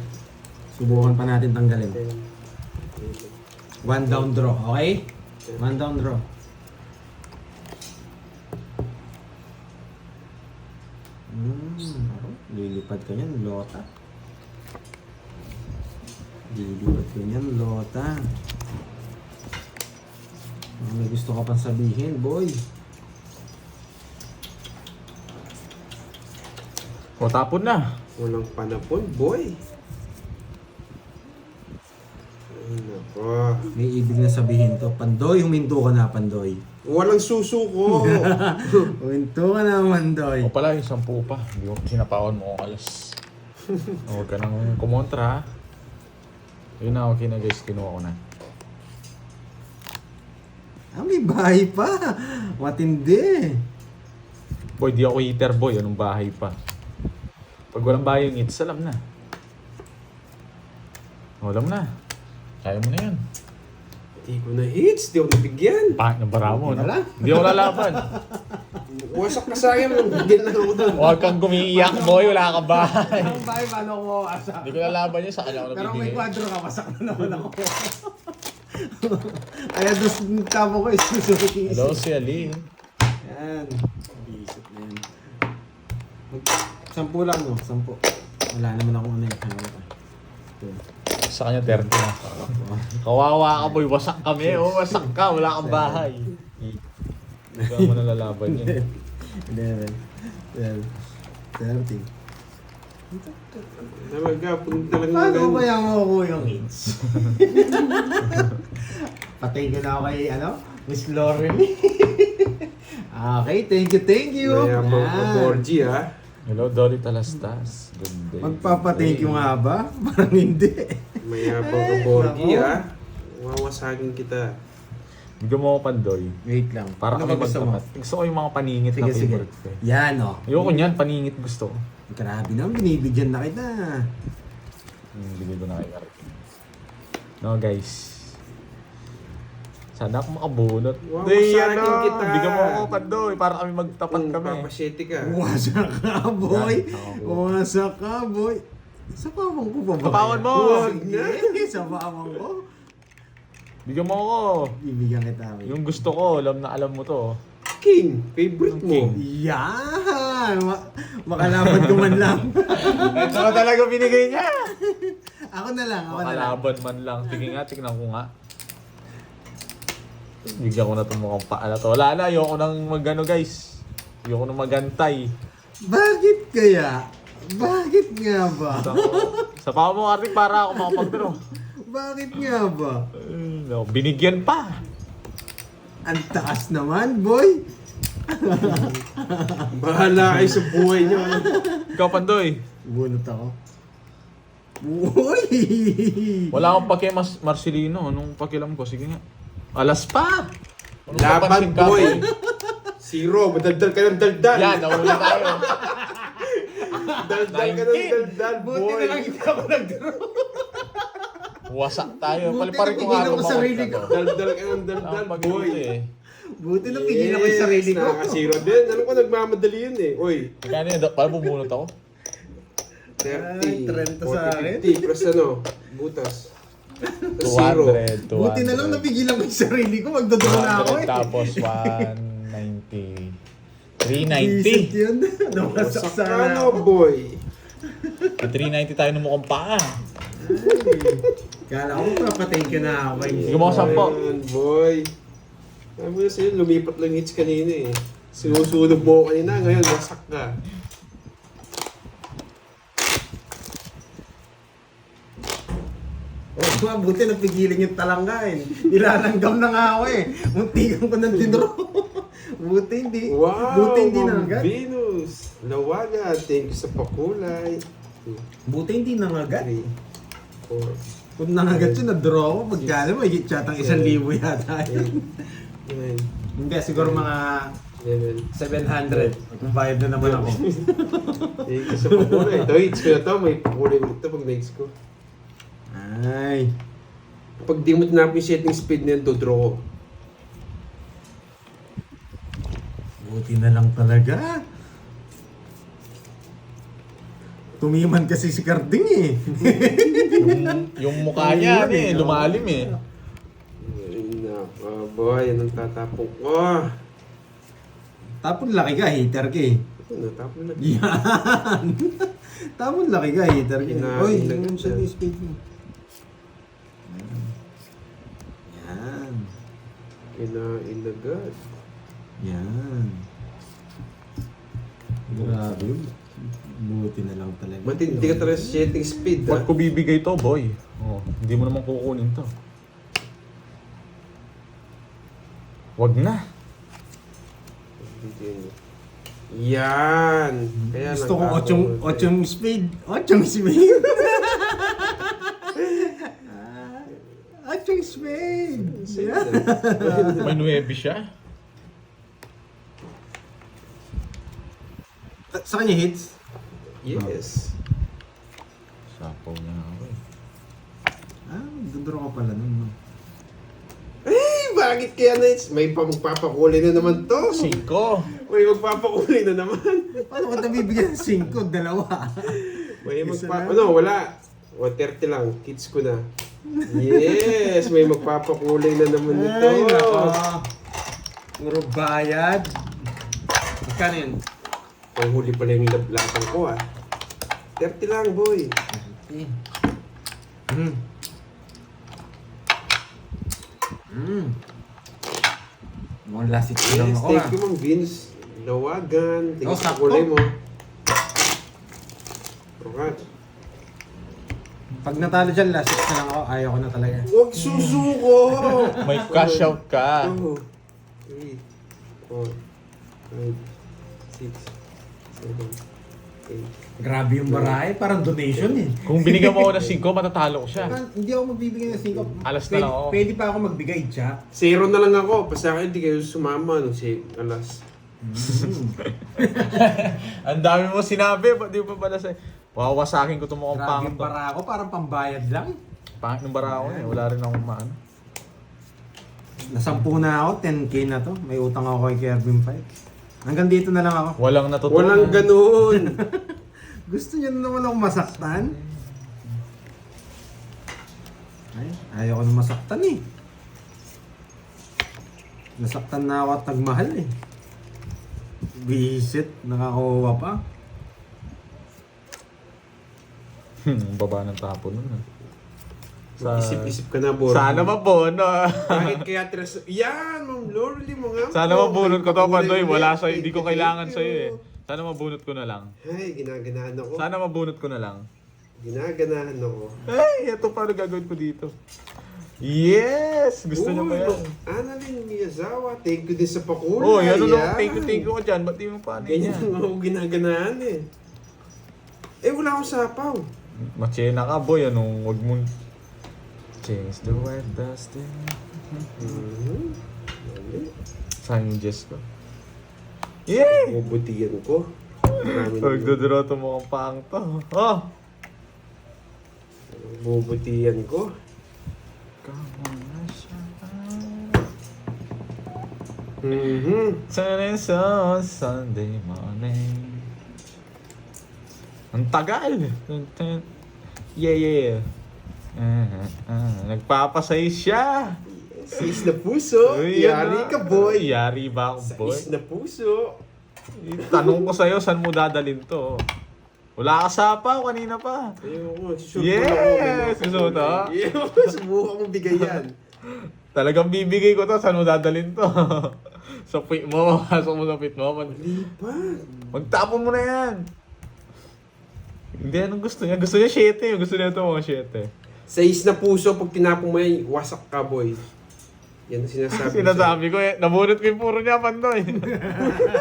subukan pa natin tanggalin. 10, 1 down draw, okay? 1 down draw. Lilipad ka niyan, lota. Lilipad ka niyan, lota. May gusto ka pang sabihin, boy. O, tapon na. Walang panapon, boy. Ay, nako. May ibig na sabihin to. Pandoy, huminto ka na, Pandoy. Walang susuko. Huminto ka na, Pandoy. O pala, yung 10 pa. Hindi mo sinapawan mo ang alas. Huwag ka nang kumontra, ha? Yun na, okay na guys. Kinuha ko na. Ah, may bahay pa. Matindi. Boy, di ako eater boy. Anong bahay pa? Pag walang bahay yung hits, alam na. Alam na. Kaya mo na yan. Hindi ko na hits. Di ako nabigyan. Pangit ng bara mo, no? Wala. Hindi ako lalaban. Wasak ka sa akin. Nabigyan lang ako doon. Huwag kang gumiiyak, boy. Wala ka bahay. Ang bahay, paano ko asa? Hindi ko lalaban yun. Sa kanya ako Pero may nabibigay. kwadro ka, pasak na naman ako. Kaya dos tabo ko is susuki. Hello, si Aline. Yan. Isip na yan. 10 lang, no? 10. Wala naman akong ano yung hanggang pa. Sa kanya 30 na. Kawawa ka, boy. Wasak kami. Oh, wasak ka. Wala kang bahay. Hindi ka mo nalalaban yun. 11, 12, 13. Talaga, punta lang Paano ng ba yung makukuha yung hits? Patay ka na ako kay, ano? Miss Lauren. Okay, thank you. Mayabang ka, Yan. Borgie, ha? Hello, Dolly Talastas. Good day. Magpapa-thank you nga ba? Parang hindi. Mayabang ka, Borgie, Nako. ha? Wawasagin kita. Bigyan mo ako pandoy. Wait lang. Para Ano kami ba gusto mo? magtapat. Gusto ko yung mga paningit Sige, na sige. favorite ko. Yan, oh. Ayoko niyan, paningit gusto ko. Grabe naman, binibigyan na kita. Bigay ko na kay Karik. No, guys. Sana ako makabunot. Wow, Day, masagin ano, kita. bigyan mo ako pandoy para kami magtapat kami. Papasyete ka. Wasak ka, boy. Yan, Wasak ka, boy. Sa pawang ko pa ba? Kapawan mo! Huwag na. Sa pawang ko. Bigyan mo ako. Bibigyan kita. Yung gusto ko, alam mo to. King, favorite mo. Yan! Makalaban ko man lang. Ito na talaga binigay niya. Ako na lang, ako na lang. Makalaban man lang. Sige nga, tignan ko nga. Bigyan ko na itong mukhang paa na to. Wala na, ayoko nang magano guys. Ayoko nang magantay. Bakit kaya? Bakit nga ba? Sa paa mo, Artik, para ako makapag-draw. Bakit nga ba? No, binigyan pa. Ang taas naman, boy. Bahala kayo sa buhay niyo. Ikaw, Pandoy. Bunot ako. Uy! Wala akong pake Marcelino. Anong pakilam ko? Sige nga. Alas pa! Anong Laban, papansin ka, boy. Zero, madaldal ka ng daldal. Yan, nahuli tayo. Daldal ka ng daldal, Buti boy. na lang hindi ako nag-draw. Wasak tayo. Buti Paliparin ko nga napigilan itong ko sarili mga ko. Daldal ka ng daldal, boy. eh. Buti na pigilan ko yung sarili ko. Nakaka-zero din. Alam ko, nagmamadali yun eh. Uy, Kaya niya, paano bubunot ako? 30, 30 sa akin. 40, 50. Plus ano, butas. Tapos zero. 200. Buti na lang napigilan ko yung sarili ko. Magdodraw na ako 200 eh. tapos 190. Visit 390. yun. Nawasak Sakano, sana ako. boy. 390 tayo ng mukhang paa. Kala ko papatay ka na ako. Sige mo, 10. Ayan, boy. Sabi mo na sa'yo, lumipat lang hits kanina eh. Sinusunog mo ako kanina, ngayon wasak ka. Oh, mabuti napigilan yung talanggain. Nilalanggam na nga ako eh. Muntikan ko ng dinro. Buti hindi. Wow, Buti hindi Ma'am nangagat. Venus. Lawaga, thank you sa pakulay. Buti hindi nangagat. 3, 4, Kung nangagat yun, na-draw ako. Pagkala mo, higit yata 1,000 yata yun. 8, 9, Hindi, siguro mga 11. 700. Bayad na naman ako. Thank you sa pakulay. Ito, hits ko na to. May pakulay ulit ito pag next ko. Ay. Pag di mo tinapin yung setting speed na yun, dodraw ko. Buti na lang talaga. Tumiman kasi si Carding eh. Yung mukha niya, lumalim eh. Ayun na, boy, anong tatapong ko? Tapon laki ka, hater ka eh. Ito, natapon na. Yan. Tapon laki ka, hater ka. Kinain Oy, lang lagyan mo sa siya. speed mo. Yan. Kinain agad. Yan. Grabe yun. Buti na lang talaga. Matindi ka talaga sa setting speed, Ba't ko bibigay to, boy? Oh, hindi mo naman kukunin to. Wag na. Yan! Kaya Gusto ko nagkakaroon. 8 speed. 8 speed. 8 speed. Yan. May 9 siya. Sa kanya hits? Yes. Sapaw niya ako eh. Duduro ka pala nun, no? Eh, bakit kaya na may magpapakulay na naman to? 5. May magpapakulay na naman. Paano ka nabibigyan ng 5? Dalawa. May Isa lang. Ano, wala. 30 lang. Kids ko na. Yes! May magpapakulay na naman nito. Ay, nako. Puro bayad. Magkano yun? Panghuli pala yung lablasan ko 30 lang, boy. Mukhang lasit ko Yes, lang ako thank you, Ma'am Vince. Lawagan. Thank you sa sakto. kulay mo. Rokat. Pag natalo dyan, last hits na lang ako. Ayaw ko na talaga. Huwag susuko! May cash out ka. 2, 3, 4, 5, 6, 7, 8. Grabe yung barahe. Parang donation eh. Kung binigyan mo ako ng 5, matatalo ko siya. Hindi ako magbibigay ng 5. Alas na lang ako. Pwede pa ako magbigay, Jack. 0 na lang ako. Basta hindi kayo sumama nung alas. Ang dami mo sinabi, ba't di mo pa pala sa'yo? Wawasakin ko itong mukhang Grabe pangit yung to. bara ko. Parang pambayad lang. Pangit ng bara ko eh. Wala rin akong maano. Nasampu na ako. 10k na to. May utang ako kay Kervin 5. Hanggang dito na lang ako. Walang natutunan. Walang ganun. Gusto niyo na naman akong masaktan? Ay, ayaw ko na masaktan eh. Nasaktan na ako at nagmahal eh. Visit, nakakuha pa. Ang baba ng tapo nun ah. Isip-isip ka na, Bor. Sana mabono. Kahit kaya tres... Yan, Ma'am Lorely mo nga. Sana mabunot ko to, Pandoy. Wala sa sa'yo. Hindi ko kailangan sa'yo eh. Sana mabunot ko na lang. Ay, ginaganahan ako. Sana mabunot ko na lang. Ginaganahan ako. Ay, ito paano gagawin ko dito. Yes! Gusto niyo ba yan? Annalyn Miyazawa, thank you din sa pakulay. Oh, yan ano, yan. thank you ko dyan. Ba't di mo pa Ganyan lang ako ginaganahan eh. Eh, wala akong sapaw. Machena ka, boy. Anong wag mo... Change the white dusting. Mhm. Saan yung Jess ko? Yay! Bubutihan ko. Marami na- Pagdodoro ito mukhang pang to. Oh! Bubutihan ko. Come on, Mhm. Sun is on Sunday morning. Ang tagal. Yeah. Nagpapasay siya. Sais na puso. Uy, Yari ano? ka, boy. Yari ba ako, boy? Sais na puso. Tanong ko sa'yo, saan mo dadalhin to? Wala ka sapaw, kanina pa. Ayoko, sure Yes! Gusto mo to? Subukan mo bigay yan. Talagang bibigay ko to, saan mo dadalhin to? Sa pit mo, pasok mo sa pit mo. Lipat. Magtapon mo na yan. Hindi, anong gusto niya? Gusto niya 7. Gusto niya ito mga 7. Sais na puso, pag tinapon mo yan, wasak ka, boy. Yan ang sinasabi ko Sinasabi ko eh, nabunot ko yung puro niya, Pandoy.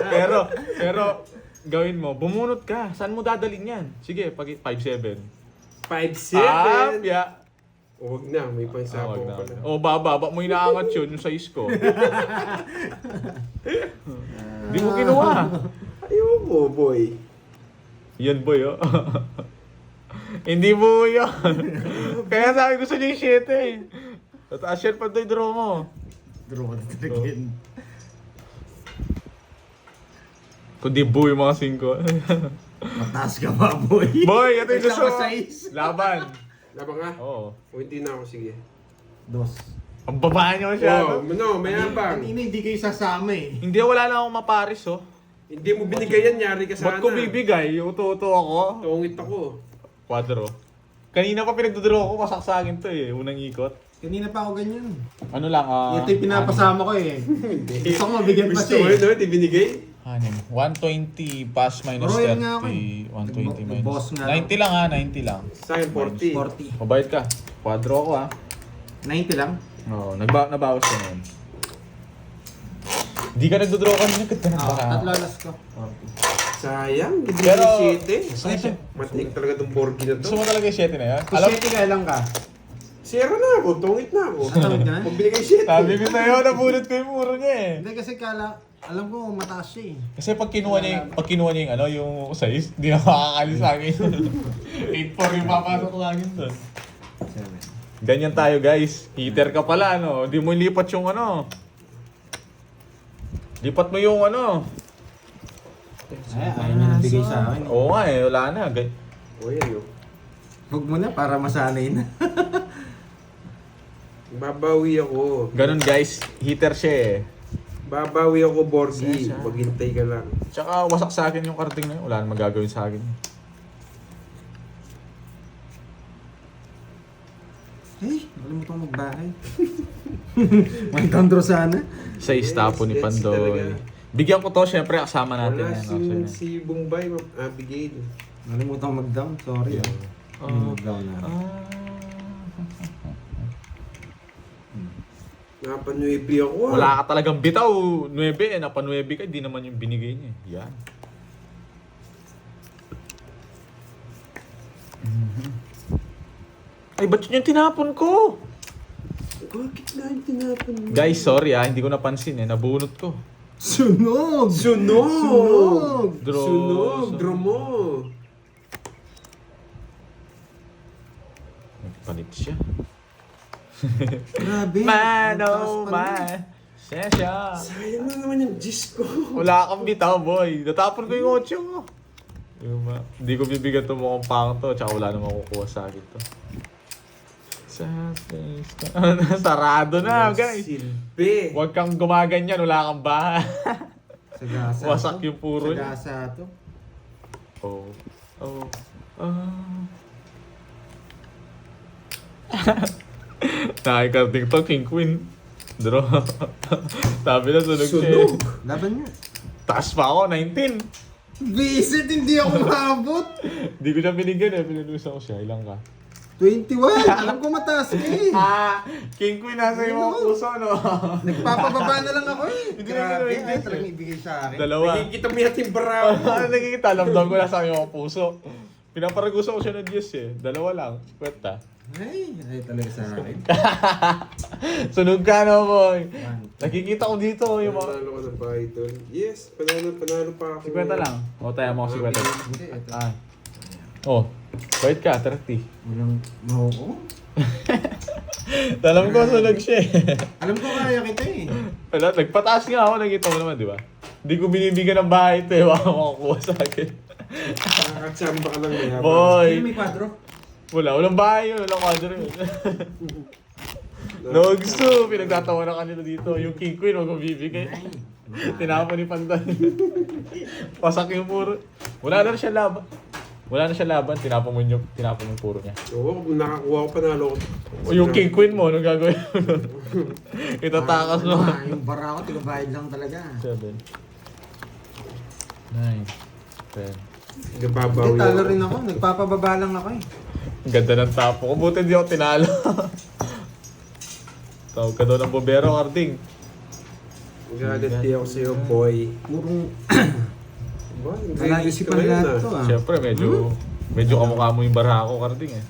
pero, gawin mo, bumunot ka. Saan mo dadalhin yan? Sige, 5-7. 5-7. Yeah. O, wag na, may pansapaw ka na. O, bababa mo inaangat yun, yung size ko. Hindi mo kinuha. Ayoko, boy. Yan boy, oh. Hindi mo yun. Kaya sabi gusto niya yung 7 eh. Tataas yan pa doy, draw mo. Draw ka na talaga yun. Kundi buo yung mga 5. Mataas ka ba, boy? Boy, ito yung gusto. Kasama size. Laban. Laban nga? Oo. O, hindi na ako, sige. Dos. Ang baba niyo siya. Oh, no, mayabang. Kanina hindi kayo sasama eh. Hindi, wala lang akong maparis, oh. Hindi mo binigay yan, yari ka sana. Ba't ko bibigay? Uto-uto ako. Tungit ako. 4. Kanina pa pinagdodraw ko, masaksakin to eh. Unang ikot. Kanina pa ako ganyan. Ano lang, Ito yung pinapasama ko eh. Gusto ko mabigyan pa Gusto siya mo eh. yun, no? Di binigay? 120 plus minus Royal nga ako 30. 120 minus. Boss nga 90 lang ha, 90 lang. Sa akin, 40. 40. Mabayad ka. Quadro ako ha. 90 lang? Oo, nabawas ka ngayon. Di ka nagdodraw kanina, ka Oo, na tatlo alas ko. 40. Sayang, hindi Pero, yung 7. gusto mo siya- Matik talaga tong Borgi na gusto to. mo talaga yung 7 na yan? Kung Alam, 7 ka lang ka. Zero na ako, tungit na ako. Tungit ka na? Pag binigay 7. sabi ko sa'yo, nabunot ko yung muro niya eh. Hindi kasi alam ko mataas siya eh. Kasi pag kinuha niya yung ano, yung size, di na makakalis sa akin. 8-4 yung papasok sa akin doon. 7. Ganyan tayo guys. Heater ka pala, no? Hindi mo lipat yung ano. Lipat mo yung ano. Ay, ayaw niya nabigay sa akin. Oo nga eh, wala na. O yan yun. Huwag mo na para masanay na. Babawi ako. Ganun guys, heater siya eh. Babawi ako, Borgi. Yes, ah. Maghintay ka lang. Tsaka wasak sa akin yung karting na yun. Wala na magagawin sa akin. Hey, nakalimutan ko magbahay. May tandro sana. Sa istapo ni Gets Pandoy. talaga. Bigyan ko to, syempre kasama natin Wala yan. si, Actually. si Bombay, Abigail. Nakalimutan ko mag-down, sorry. Mag-down na. Napanuebi ako ah. Wala ka talagang bitaw. 9 eh. Napa 9 ka, di naman yung binigay niya. Yan. Ay, ba't yun yung tinapon ko? Bakit na yung tinapon mo? Guys, sorry hindi ko napansin eh. Nabunot ko. Sunog! Sunog! Sunog! Sunog! Draw mo! Nagpalit siya. Grabe. Man, ang taas oh pa nun. man. Sesya. Sayang na naman yung Gis ko. Wala kang bitaw, boy. Natapon ko yung 8 mo. Hindi ko bibigyan to mukhang pang to. Tsaka wala namang kukuha sa akin to. Sarado na, guys. Silbi. Huwag kang gumaganyan. Wala kang bahay. Sagasa. Wasak to. yung puro niya. Sagasa to. Oh. Nakikarating to, King Queen. Draw. Sabi na, sunog siya. Sunog. Laban niya. Taas pa ako, 19. Visit, hindi ako maabot. Hindi ko siya binigyan eh. Pinalusan ko siya. Ilang ka? 21. Alam ko mataas ka eh. King Queen nasa yung mga puso, no? Nagpapababa na lang ako eh. Hindi na Grabe, ginawa ay yun. talagang ibigay sa akin. Dalawa. Nakikita mo yan yung bravo. Ano nakikita? Lamdam ko nasa yung mga puso. Pinaparagusan ko siya ng Diyos eh. Dalawa lang. Kwenta. Ay talaga sa akin. Sunog ka na, boy. One, Nakikita ko dito yung mga... Panalo ko ng bahay doon. Yes, panalo pa ako. 50 lang. O, tayo mo ako 50. Hindi, ito. Oh, bait ka, 30. Walang mahuko. Alam ko, sunog siya eh. Alam ko kaya kita eh. Wala, nagpataas nga ako, nakita mo naman, di ba? Hindi ko binibigyan ng bahay ito eh, wala makakuha sa akin. Nakakatsamba ka lang may habang. Boy! Sino may kwadro? Walang bahay yun, walang kwadro yun. No gusto, pinagtatawa na kanila dito. Yung King Queen, huwag mo bibigay. Tinapon ni Pandan. Pasak yung puro. Wala na siya laban. Wala na siya laban, tinapon mo yung puro niya. Oo, kung nakakuha ko panalo ko. O yung king queen mo, anong gagawin mo nun? Itatakas mo. Yung bara ko, tigabayad lang talaga. 7 9 10. Nagbabawi Hindi, talo ako. rin ako. Nagpapababa lang ako eh. Ang ganda ng tapo ko. Buti hindi ako tinalo. Tawag ka daw ng bombero, Carding. Nagaganti ako sa'yo, boy. Purong Ba, wala isipan lahat to ah. Siyempre, medyo kamukha mo yung bara ko, Carding eh.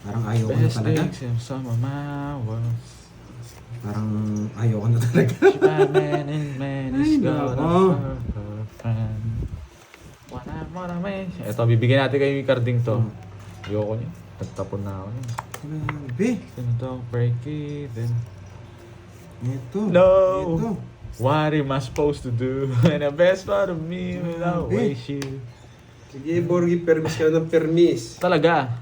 Parang ayaw ko na talaga. in summer my world. Parang ayaw ko na talaga. Man and man is Ay, gonna nako. friend. Wala may. Ito, bibigyan natin kayo yung Carding to. Ayoko niya. Nagtapon na ako niya. Grabe. Don't break it then. Ito. No. Ito. What am I supposed to do? And the best part of me without Grabe. waste you. Sige, Borgi, permis ka ng permis. Talaga.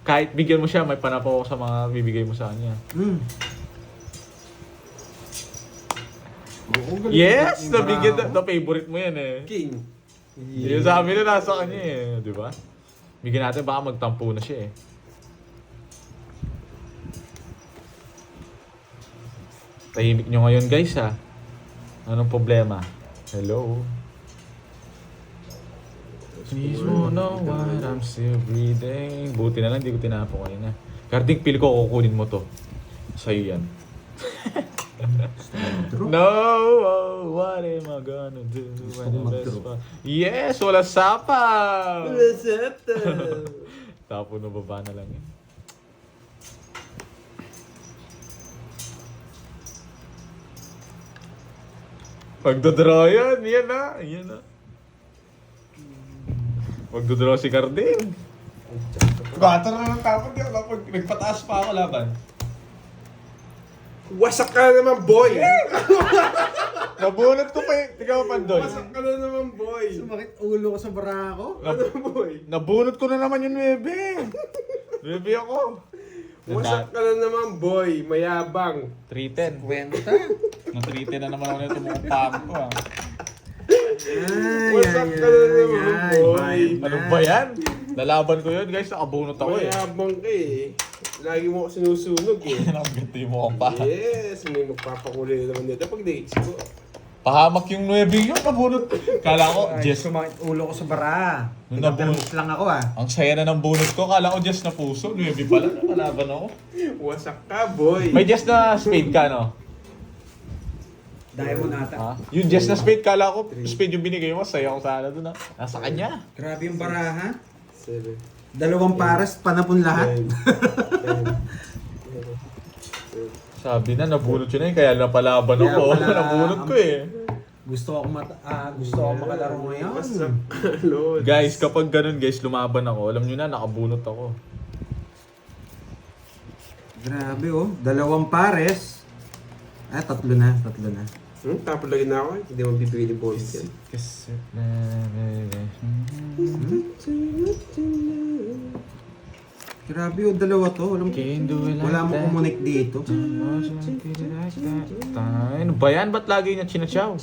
Kahit bigyan mo siya, may panapaw ako sa mga bibigay mo sa kanya. Oo, galing. Yes! Yung Nabigyan bara na favorite mo yan eh. King. Yung sabi na nasa kanya eh. Di ba? Bigyan natin baka magtampo na siya eh. Tahimik nyo ngayon guys ha. Anong problema? Hello? Please mo know what I'm still breathing. Buti na lang, di ko tinapo kayo na. Carding, pili ko kukunin mo to. Sa'yo yan. Draw. No, oh, what am I gonna do when the best mag-draw. part? Yes, wala sapaw! Reseta. Tapo na baba na lang yun. Magdodraw yan, yan na, yan na. Magdodraw si Carding. Bata na ng tapon, di ako nagpataas pa ako laban. Wasak ka na naman, boy! Nabunot ko pa yun, tingnan mo Pandoy. Wasak ka na naman, boy! Sumakit ulo ko sa bara ko. Ano, boy? Nabunot ko na naman yung 9. 9 ako. Wasak ka na naman, boy! Mayabang! 310. Kwenta. Nang 310 na naman ako nito mong pang ko ah. Ay, Wasak ay, ka na ay, naman, ay, boy. bayad na. Ano ba yan? Lalaban ko yun guys, nakabunot ako eh. Mayabang ka eh. Lagi mo ako sinusunog eh. Nakaganda yung mukhang pa. Yes, may magpapakulay naman dito pag dates ko. Pahamak yung 9 yun, nabunot. Kala ko, Ay, Jess. sumakit ulo ko sa bara. Nung Nagpermis lang ako ah. Ang saya na ng bunot ko, kala ko Jess na puso. 9 pala, nakalaban ako. Wasak ka, boy! May Jess na spade ka, no? Diamond ata. Ha? Yung Jess na spade, kala ko spade yung binigay mo, saya ko sana dun ha. Nasa kanya. Grabe yung baraha. 7, 2 pares, panapon lahat. 9, 10. Sabi na, nabunot yun na yun, kaya napalaban Kaya ako. pala, Nabunot ko eh. Gusto ako makalaro ngayon. Wasak ka, Lord. Guys, kapag ganun guys, lumaban ako, alam nyo na, nakabunot ako. Grabe oh, 2 pares. Ah, 3 na. Tapos lagi na ako eh. Hindi mo bibigay ni boys yan. Grabe oh, 2 to. Wala mo kumunik dito. Ano ba yan? Ba't lagi niya chinatsaw?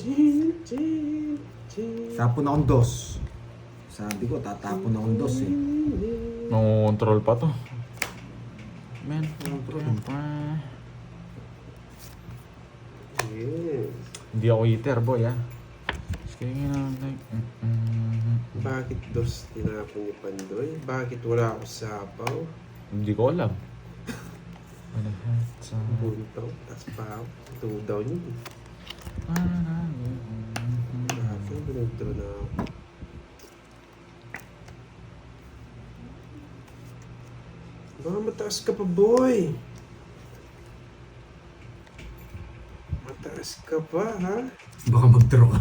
Tapon akong 2. Sabi ko, tatapon akong 2 eh. Control pa to. Man, Yes. hindi ako eater boy ah. Bakit dos tinapon ni Pandoy? Bakit wala ako sapaw? Hindi ko alam. Buntaw, tas pa ako. Tudaw niyo. Bakit binagdro na ako? Baka mataas ka pa, boy. Mataas ka pa, ha? Baka mag-draw ka.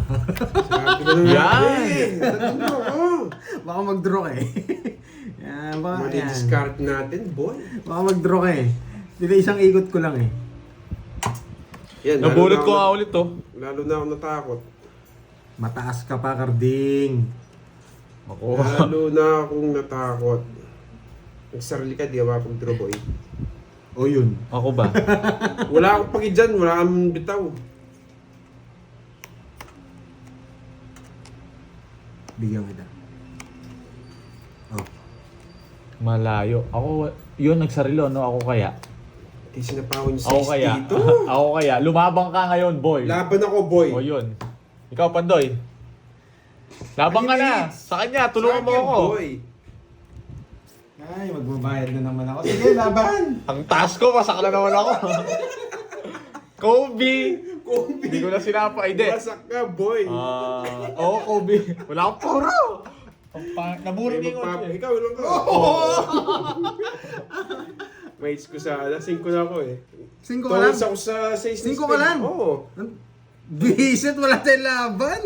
Sabi ko na nga, Yan! eh. Tatlo ko. Baka mag-draw ka eh. Yan, baka yan. Mali-discard natin, boy. Baka mag-draw ka eh. Dito isang ikot ko lang eh. Yan, Nabunot ko lalo na nga ako- ulit to. Lalo na ako natakot. Mataas ka pa, Carding. Ako. Lalo na akong natakot. Nagsarili ka, di ka mapag-draw, boy. O yun. Ako ba? Wala akong pagi dyan, wala kang bitaw. Bigyan kita. Malayo. Ako, yun, nagsarilo, no? Ako kaya. Di sinapawan niyo Ako sa kaya. dito. Ako kaya. Lumabang ka ngayon, boy. Laban ako, boy. O yun. Ikaw, Pandoy. Labang ka na. Sa kanya, tulungan mo Sa akin, ako. boy. Ay, magbabayad na naman ako. Sige, laban! Ang task ko, masak na naman ako. Kobe. Hindi ko na sinapa. Hindi. Wasak ka, boy. Oo, Kobe. Wala akong puro. Naburo May niya yung magpapa- otso eh. Ikaw, ilang ka? Mates ko sana. 5 na ako eh. 5 ka lang? Tungkol ako sa 6 5 ka lang? Oo. Bisit, wala tayong laban.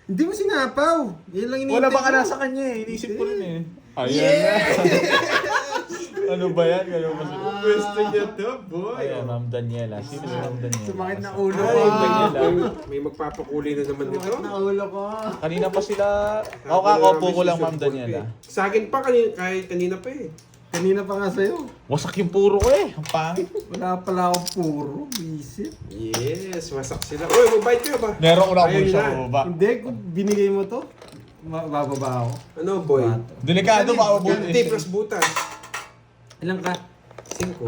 Hindi mo sinapaw. Yun lang iniintay Wala ba ka ko. nasa kanya eh. Inisip ko rin eh. Ayan na. Ano ba yan? Ganun ba siya? Gusto niya to, boy. Ayan, Ma'am Daniela. Sino si Ma'am Daniela? Sumakit na ulo Ay, ko. may magpapakuli na naman nito. Sumakit na ulo ko. Kanina pa sila... Ako kakaupo ko lang, Ma'am Daniela. Sa akin pa, kahit kanina pa eh. Kanina pa nga sa'yo. Wasak yung puro ko eh. Ang pangit. Wala pala akong puro. Bisit. Yes, wasak sila. Uy, mabait kayo ba? Meron ko na Ayaw ako siya nila. bumaba. Hindi, kung binigay mo to, bababa ako. Ano, boy? Delikado ba ako Ganti plus butas. Ilang ka? 5.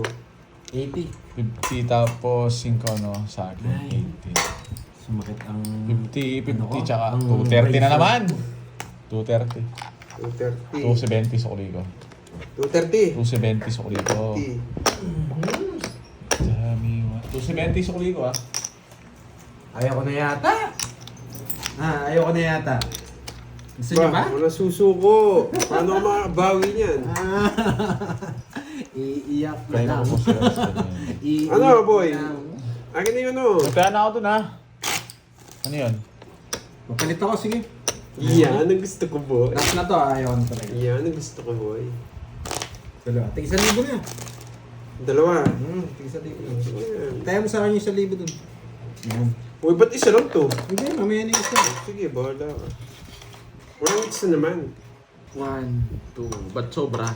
80. 50 tapos 5 no sa akin. Ay. 80. Sumakit ang... 50, Ano ko? 50 tsaka Ang 230 na razor. naman. 230. 230. 270 sa kuli ko. 230. 270 sa kuli ko. 270 sa kuli ko ah. Ayaw ko na yata. Ayaw ko na yata. Gusto niyo ba? Wala susuko. Paano ka makabawi niyan? Iiyak na Kaya lang. ako sila sa kanya. Iiyak Ano, boy? na lang. Akin na yun, oh. Magkaya na ako dun ah. Ano yun? Magpalit ako, sige. Yan ang gusto ko, boy. Last na to, ayaw ko na talaga. Yan ang gusto ko, boy. Dalawa. Tig 1,000 na. Dalawa. Tig 1,000. Ayan. Kaya mo sa kanya 1,000 dun. Yan. Uy, ba't isa lang to? Hindi, mamaya na yung isa. Sige, bahala ka. Walang isa naman. 1, 2. Ba't sobra?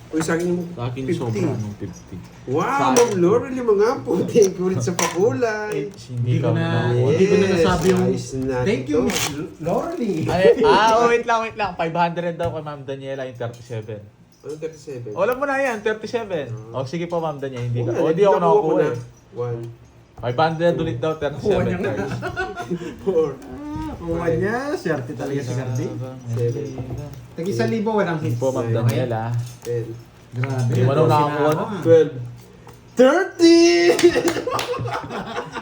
Uy, sa akin yung Sa akin 50. sobra nung 50. Wow, Ma'am Laurel, yung mga po. Thank you ulit sa pakulay. Hindi ko na- nakuha. Hindi ko na nasabi yung... ayos na Thank you, to. Miss Lorly. Wait lang. 500 daw kay Ma'am Daniela yung 37. Ano 37? Wala mo na yan, 37. O sige po Ma'am Daniela, hindi ka. O di Nakuha ako nakakuha ko na. eh. 1, 500 ulit daw, 37 niya nga. guys. 4, Kuha niya. Swerte talaga si Cardi. 7, Tag 1,000 walang hits. Po Ma'am Daniela. 10, Grabe. Hindi mo na nakakuha ako, na. 12, 30!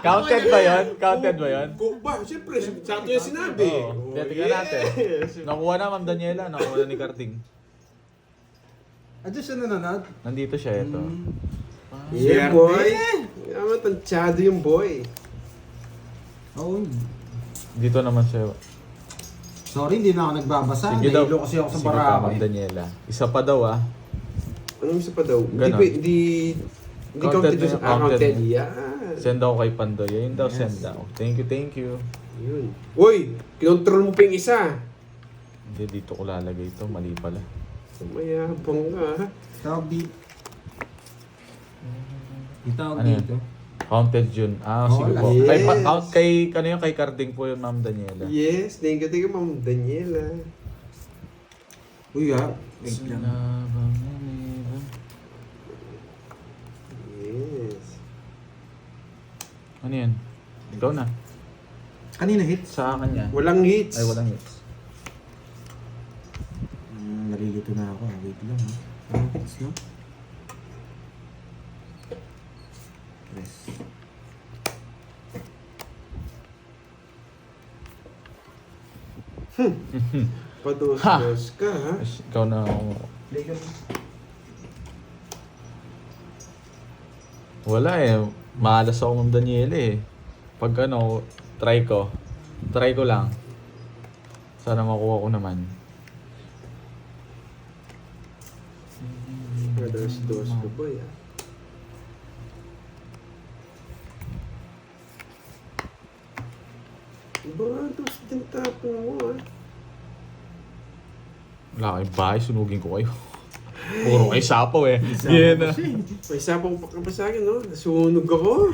Counted ba yun? Counted ba yun? Kung ba, siyempre, sakto yung sinabi. Oo. Tingnan natin. Nakuha na Ma'am Daniela, nakuha na ni Karting. Diyan siya nanonood. Nandito siya, ito. Yeah, boy. Yaman, tansyado yung boy. Oo. Dito naman siya. Sorry, hindi na ako nagbabasa. Sige daw. Nahilo kasi ako sa Sige pa, Boracay. Ma'am Daniela. Isa pa daw ah. Anong isa pa daw? Ganon. Hindi Counted counted na sa yun, counted counted. na. Yan. Send ako kay Pandoy. Yun daw, Yes. send daw. Thank you. Yun. Uy, kinontrol mo pa yung isa. Hindi, dito ko lalagay ito. Mali pala. Mayabang ka, ha? Tawag dito. Itawag Ano yan? dito. Counted yun. Ah, Oh, sige po. yes. Count kay, kay Carding po yun, Ma'am Daniela. Yes, thank you, Ma'am Daniela. Uy, wait lang. Yes. Ano yan? Ikaw na. Kanina hits. Sa akin yan. Walang hits. Ay, walang hits. Nalilito na ako. Wait lang. Anong hits, no? Press. Pados-dos ka, ha? Ikaw na ako. Play ka na. Wala eh. Malas ako, Ma'am Daniela eh. Pag ano, try ko. Try ko lang. Sana makuha ko naman. Pados-dos ka, boy, ha? Ba, dos din tapon mo, ha? Wala kayong bahay, sunugin ko kayo. Puro kayo sapaw eh. Yan na. May sabong pa ka ba sa akin, no? Nasunog ako.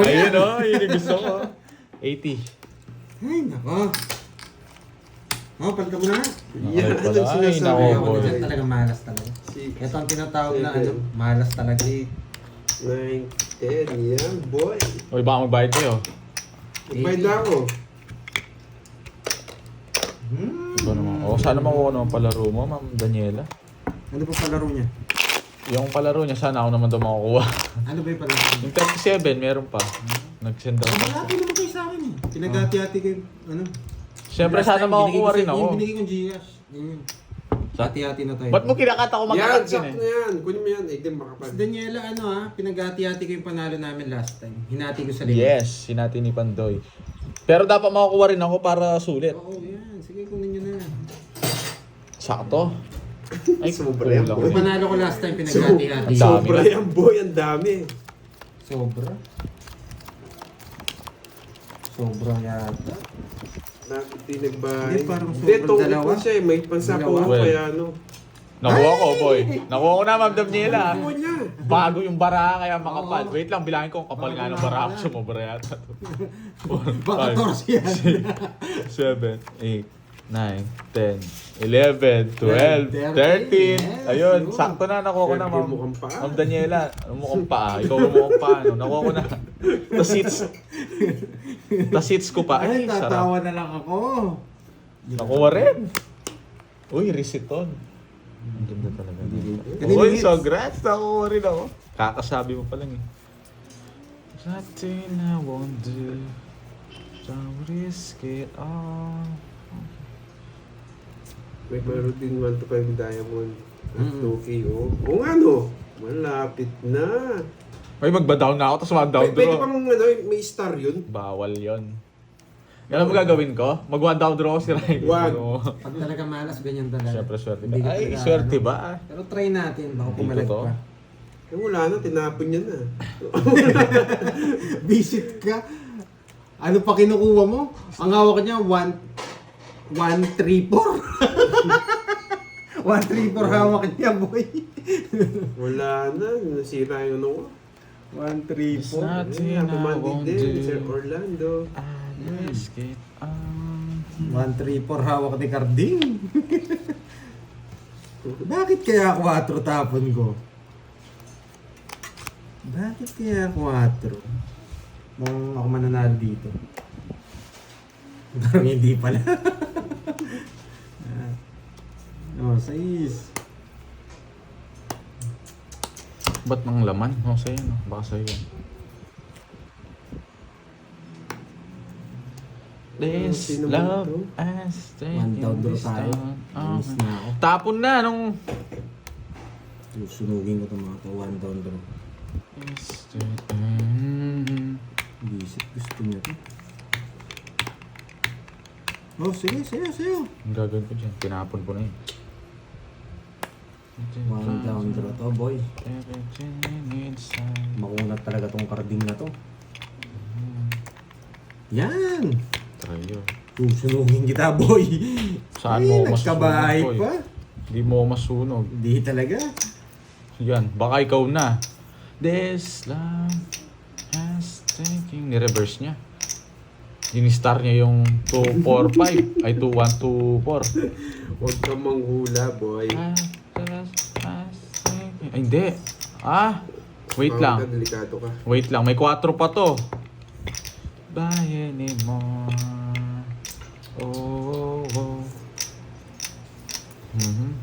Ayun o, yun yung gusto ko. 80. Ay, nako. Oh, palta mo na nga. Yan pala. ang Ay, sinasabi nako, ko. boy. Yan talaga malas talaga. Ito ang tinatawag na ano, malas talaga. 9, 10. Yan, boy. Uy, baka magbayad kayo. Magbayad na ako. Ito naman. Oh, sana makuha naman palaro mo, Ma'am Daniela. Ano pa palaro niya? Yung palaro niya, sana ako naman daw makukuha. Ano ba yung palaro niya? Yung 37, meron pa. Nag-send daw. Malapit naman kayo sa akin eh. Pinagati-hati kayo, ano? Siyempre, Last sana time, makukuha binigay rin ko sa- ako. Yung binigay kong Gcash. Yun. Hati-hati na tayo. Ba't mo kinakata ko Yan, magkakat yun sakto eh? na yan. Kunin mo yan. Di makapal. Si Daniela, ano ha, pinagati-hati ko yung panalo namin last time. Hinati ko sa lima. Yes, sinati ni Pandoy. Pero dapat makukuha rin ako para sulit. Oo, yan. Sige, kunin nyo na. Sakto. Ay, Sobra yan, kulang boy. Yung eh. panalo ko last time, pinagati-hati. Ang dami Sobra na. yan, boy. Ang dami. Sobra. Sobra yata. Bakit di nagbayad? Hindi, parang Hindi, sobrang tungkol dalawa. ko siya eh. May pansapaw Dalawa. kaya ano. Nakuha ko, boy. Nakuha ko na, Ma'am Daniela. Ano niya? Bago yung bara, kaya makapal. Oo. Wait lang, bilangin ko kung kapal nga ng bara ako. Sumobra yata. Baka 14 yan. 7, 8, 9, 10, 11, 12, 13. Yes, Ayun, yun. sakto na. Nakuha ko na, 13 Ma'am. mukhang paa. Ma'am Daniela. Ano mo kung paa? Ikaw mo kung paa. Ano? Nakuha ko na. Tas-hits ko pa. Ay, Ay, sarap. tatawa na lang ako. Nakuha rin. Uy, resiton. Ang ganda talaga. Kanina Uy, hits. so congrats. Nakuha rin ako. Kakasabi mo pa lang eh. Nothing I won't do. Don't risk it all. May meron din 1 to 5 diamond. At Mm. 2K oh. Oo nga no. Malapit na. Ay, magba-down na ako, tapos mag-down Pwede draw. pang ano, may star yun. Bawal yon. Alam mo gagawin ko? Mag-one down draw ako si Ryan. Wag. Ano? Pag talaga malas, ganyan talaga. Siyempre, swerte Hindi ka. ka Ay, talaga, swerte ano. ba? Pero try natin, baka Hindi pumalag totoo. pa. Eh wala na, tinapon niya na. Visit ka. Ano pa kinukuha mo? Ang hawak niya, 134. 134 hawak niya, boy. Wala na, nasira yung ano ko. 134. It's not- Eh, Nothing I automatic won't din, do. Sir Orlando. I risk it all. 134 hawak ni Carding. Bakit kaya 4 tapon ko? Bakit kaya 4? Nung ako mananalo dito. Parang hindi pala. Oh, 6. Ba't ng laman? O, sa'yo, no? Baka sa'yo yan. This sino man love to? as One down draw tayo. Inis na ako. Tapon na nung... Sunugin ko itong mga to. 1 down draw. Visit. Gusto niya to. Oh, sige. Ang gagawin ko dyan, tinapon ko na yun. 1 down draw to, boy. Makunat talaga tong Carding na to. Yan! Try yun. Susunugin kita, boy. Saan Ay, mo masusunog, nagkabahay boy? pa. Hindi mo masunog. Hindi talaga. Yan, baka ikaw na. This love has taking... Ni-reverse niya. Ini-star niya yung 2, 4, 5. Ay, 2, 1, 2, 4. Huwag kang manghula, boy. Ay, hindi. Wait lang. Delikado ka. Wait lang, may 4 pa to. Buy anymore. Oh, oh.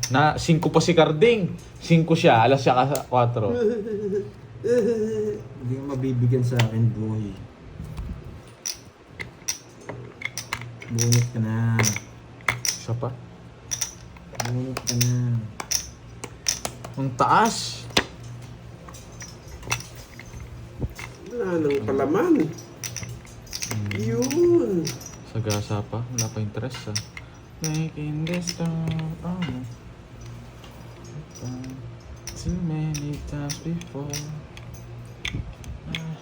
Na 5 pa si Carding. 5 siya, alas siya ka 4. Hindi ka mabibigyan sa akin, boy. Bunot ka na. Isa pa. Bunot ka na. Ang taas. Wala nang palaman. Yun. Sagasa pa, wala pa interest Making this time, oh no. Too many times before.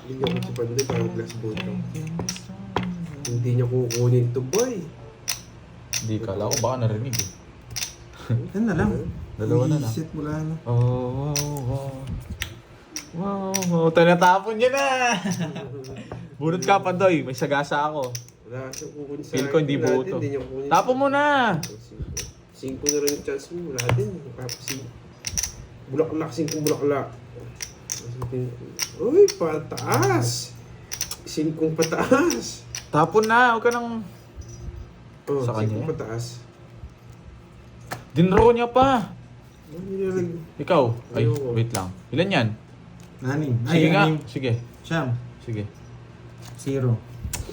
Hindi ako si Pandoy para glass bottle. Hindi niya kukunin to, boy. Hindi kala ko, baka narinig eh. Yan na lang. Dalawa na lang. Visit mo lang. Oh, wow, wow. Wow, wow. Tinatapon niya na! Bunot ka pa, Doy. May sagasa ako. Wala siyang kukunin sa Feel ko hindi Wala buo din, to. hindi niya kukunin Tapo sa- mo na! 5 na rin yung chance mo. Wala din. Bulaklak, 5 bulaklak. Uy, pataas! 5 pataas! Tapo na, huwag ka nang... Oh, Sa kanya? 5 pataas. Dinro niya pa! Ano nilalag? Ikaw? Ay, Ayoko. wait lang. Ilan yan? Nanin. Sige nga. anim. Sige. Siyam. Sige. 0.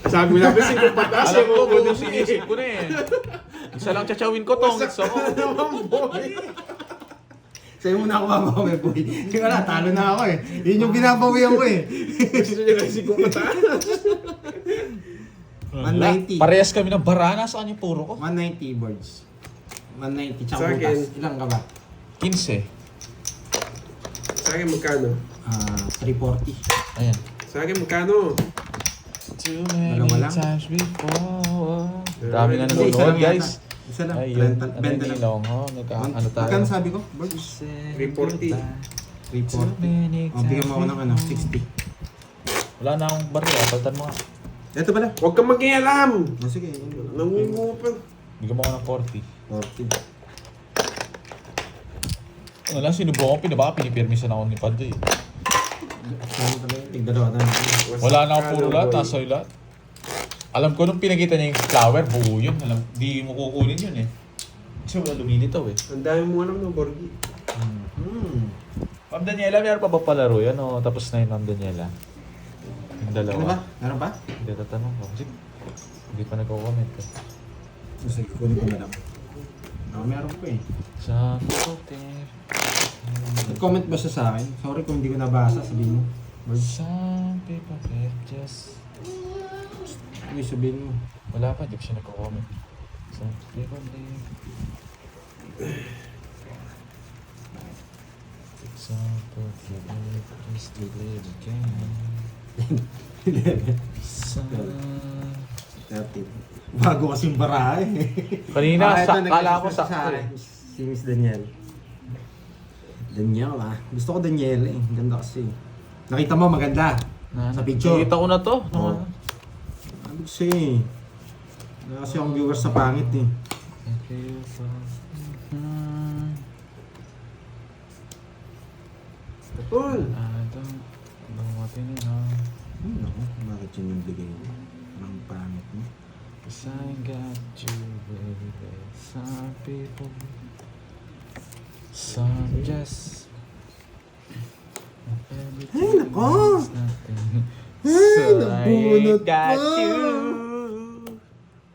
Sabi mo namin 5 pataas. Alam ko, eh, buong sige. sinisip ko na eh. Isa lang tsachawin ko tong. So, Sa'yo muna ako mabawi, boy. Hindi wala, talo na ako eh. Yun yung binabawian ko eh. Gusto niya kasi 5 pataas. 190. Parehas kami ng barana. Saan yung puro ko? 190 boards. 190. Tsaka Sa akin. butas. Ilang ka ba? 15. Sa akin magkano? 340. Ayan. Sa akin magkano? Too many Dalawa lang? times before. Dami na Hindi, isa nanonood, lang guys. yata. Isa lang. Ayun. Rental. Ano Benta yung lang. ilong? Oh, ano tayo? Magkano sabi ko? Boards? 340. 340. O, bigyan mo ako ng 60. Wala na akong barya. Paltan mo nga. Ito pala. Huwag kang mag-ialam. Sige. Nangungo pa. Bigyan mo ako ng 40. 40. Ano lang, sinubukan ko, pinabaka, pinipirmisan ako ni Padre. Ano pala yun? Tigdalawa na. Wala na akong puro lahat, nasa iyo lahat. Alam ko nung pinakita niya yung flower, buo yun. Alam, di mo kukunin yun eh. Kasi wala lumilitaw eh. Ang dami mo alam ng Borgi. Ma'am Daniela, meron pa ba palaro yan? O tapos na yun, Ma'am Daniela? Yung Ano ba? dalawa. Meron pa? Hindi, tatanong ko. Kasi hindi pa nagko-comment eh. Sige, kunin ko na lang. Meron pa eh. Sa puti. Nag-comment ba siya sa akin? Sorry kung hindi ko nabasa, sabihin mo. Some people get just... Uy, sabihin mo. Wala pa, hindi ko siya nagko-comment. Some people live... Some people live just to live again. Some... 30. Bago kasing bara eh. Kanina, ito, kala ko nag-message sakto akin. eh. Si Miss Daniel. Daniel ah. Gusto ko Daniel eh. Ganda kasi. Nakita mo maganda. Sa picture. Nakita ko na to. Oo. Ano kasi eh. Wala kasi akong viewers sa pangit eh. Tapon. I don't know what you know. Naku, bakit yun yung bigay mo? Ang pangit mo. Cause I got you, baby. Some people, some just. Ay, nako! So nabunot I got pa! you.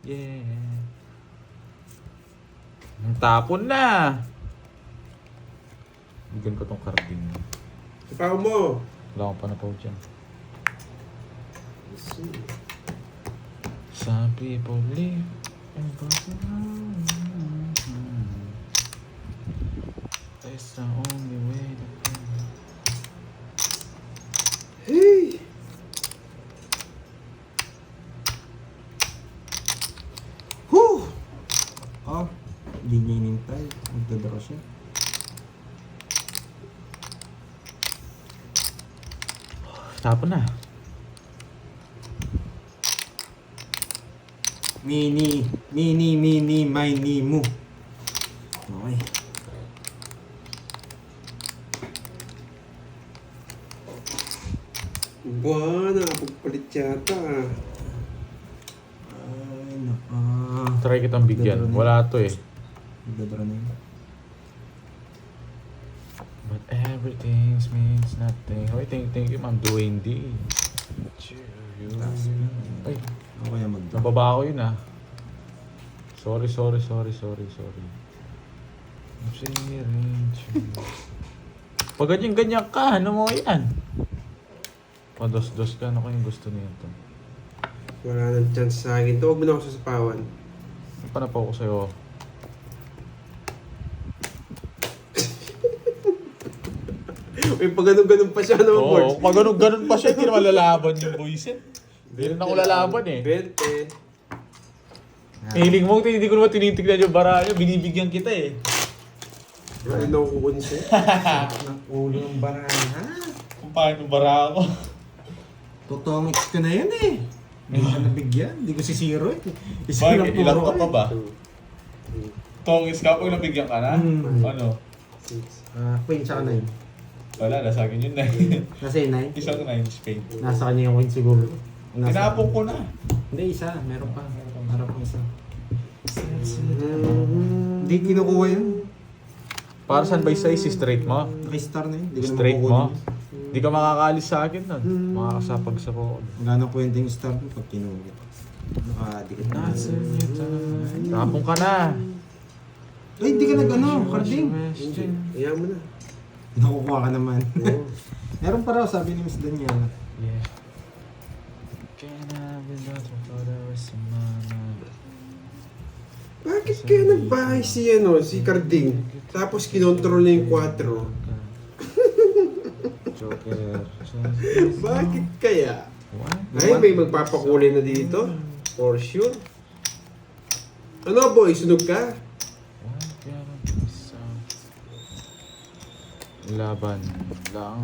Yeah. Tapon na. Bigyan ko tong karding. Ipaw mo. Wala akong panapaw dyan. Some people live in it's the only way to go. Hey! Whew! Oh, hindi niya inintay. Magdadara siya. Tapon na. Mini, mini, mo. Okay. Buwan, nakapagpalit yata. Ay, naka. Try kitang bigyan. Wala to eh. Magdadara na yun. But everything means nothing. Hoy, thank you, Ma'am Dwayne D. Ay, Ako kaya magdara. nababa ako yun ah. Sorry. I'm sharing you. Pag ganyan ka, ano mo yan? Pados-dos ka, ano kayong gusto nito? Wala nang chance sa akin. Huwag mo na ako sasapawan. Ano pa na po ako sa'yo? Uy, pag ganun-ganun pa siya naman, Oo, Borgs. pag ganun pa siya, hindi naman lalaban yung boys eh. Hindi rin ako lalaban eh. 20. Hiling mo, hindi ko naman tinitignan yung bara niya, binibigyan kita eh. Ano na kukunin siya? Ng ulo ng baraha. Kung paano bara ako. Totomix ko na yun eh. Hindi ka nabigyan. Hindi ko si zero eh. Isa lang Bakit? Ilang puro ka pa eh. ba? Tongis ka pag nabigyan ka na? Hmm. Ano? 6. Queen tsaka 9. Wala, nasa akin yun na. Nasa yung 9? Isang 9 Spain. Nasa kanya yung queen siguro. Tinapon ko na. Hindi, isa. Meron pa. Meron pa isa. Hindi kinukuha yun. Para saan ba isa si straight mo? Naka-star na yun. Hindi ko na Straight makukunin mo? yun. Hindi ka makakalis sa akin nun. Makakasapag sa ko. Wala nang kwenta yung star mo pag kinuha. Nakadikit na. Tapon ka na. Ay, hindi ka nag-ano, carding. Ayaw mo na. Nakukuha ka naman. Oo. Meron pa raw, sabi ni Miss Daniela. Yeah. Bakit kaya nagbahay si Carding? Tapos kinontrol niya yung 4. Joker. Bakit kaya? Ay, may magpapakulay na dito. For sure. Ano boy, sunog ka? Laban lang.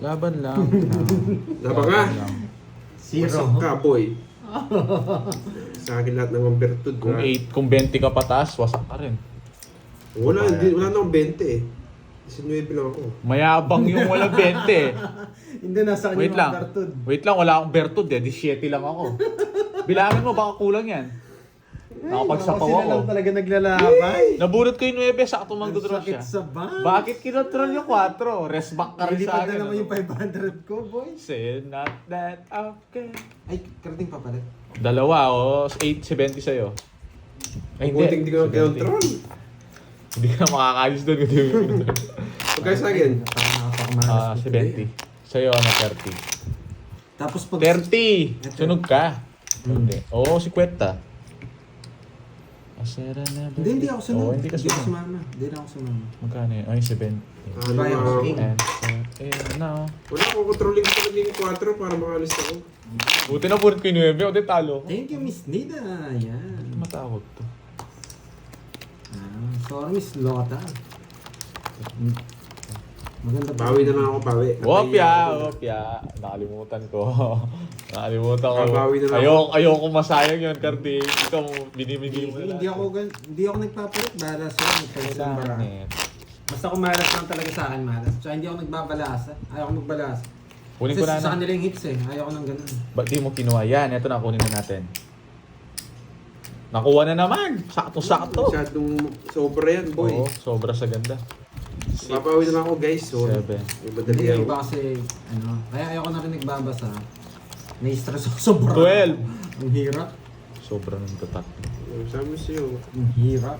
Laban lang. Laban ka. Zero. Wasak ka boy. Sa akin lahat ng bertud. Kung 8, kung 20 ka pataas, wasak ka rin. Wala na akong 20 eh. 19 lang ako. Mayabang yung walang 20 eh. Hindi, nasa kanya Wait yung lang. Bertud. Wait lang, wala akong bertud eh. 17 lang ako. Bilangin mo, baka kulang yan. Nakapagsapaw Sila ako. lang talaga naglalakay. Nabunot ko yung 9, sakto mag-draw Sakit siya. sa bank. Bakit kinontrol yung 4? Rest back ka rin sa Nilipad akin. na naman ano? yung 500 ko, boy. Say not that okay. Ay, karating pa pala. Dalawa, 8.70 sa'yo. Ay, Buting di ko na 70. kinontrol. Hindi ka makakalis doon. Pagkaya sa akin. Parang nakapakamalas. 70. Sa'yo, 30. Tapos pag... 30! Sunog ka. Hindi. Oo, si Kweta. Asera na ba? Hindi ako sunod. Oo, hindi ka sunod. sumama. Hindi na ako sumama. Magkano yun? Ay, 70. Ano Bayang nga. king. And now. Wala akong controlling ko talaga yung 4 para makalis ako. Buti na bunot ko yung 9. O, di talo ko. Thank you, Miss Nida. Yan. Matawag to. Sorry, Miss Lota. Maganda pa. Bawi na lang ako, bawi. Wopya! Nakalimutan ko. Nakalimutan ko. Babawi na lang ako. Ayoko masayang yun, Kardi. Ikaw, binibigay mo na Hindi ako hindi ako nagpapalit. Balas ako. Nagpalit ng bara. Kailangan Basta kung malas lang talaga sa akin, malas. Tsaka hindi ako nagbabalasa. Ayaw ko magbalasa. Kunin Kasi ko na sa kanila yung hits eh. Ayaw ko ng ganun. Ba't di mo kinuha yan? Ito na, kunin na natin. Nakuha na naman. Sakto-sakto. Masyadong sobra yan, boy. Oo, sobra sa ganda. Babawi na lang ako, guys. Sorry. 7. May madali Hindi, ako. iba kasi, ano, kaya ayaw ko na rin nagbabasa. Nai-stress ako sobra. 12. Ang hirap. Sobra ng tatak. Sabi mo sa'yo. Ang hirap.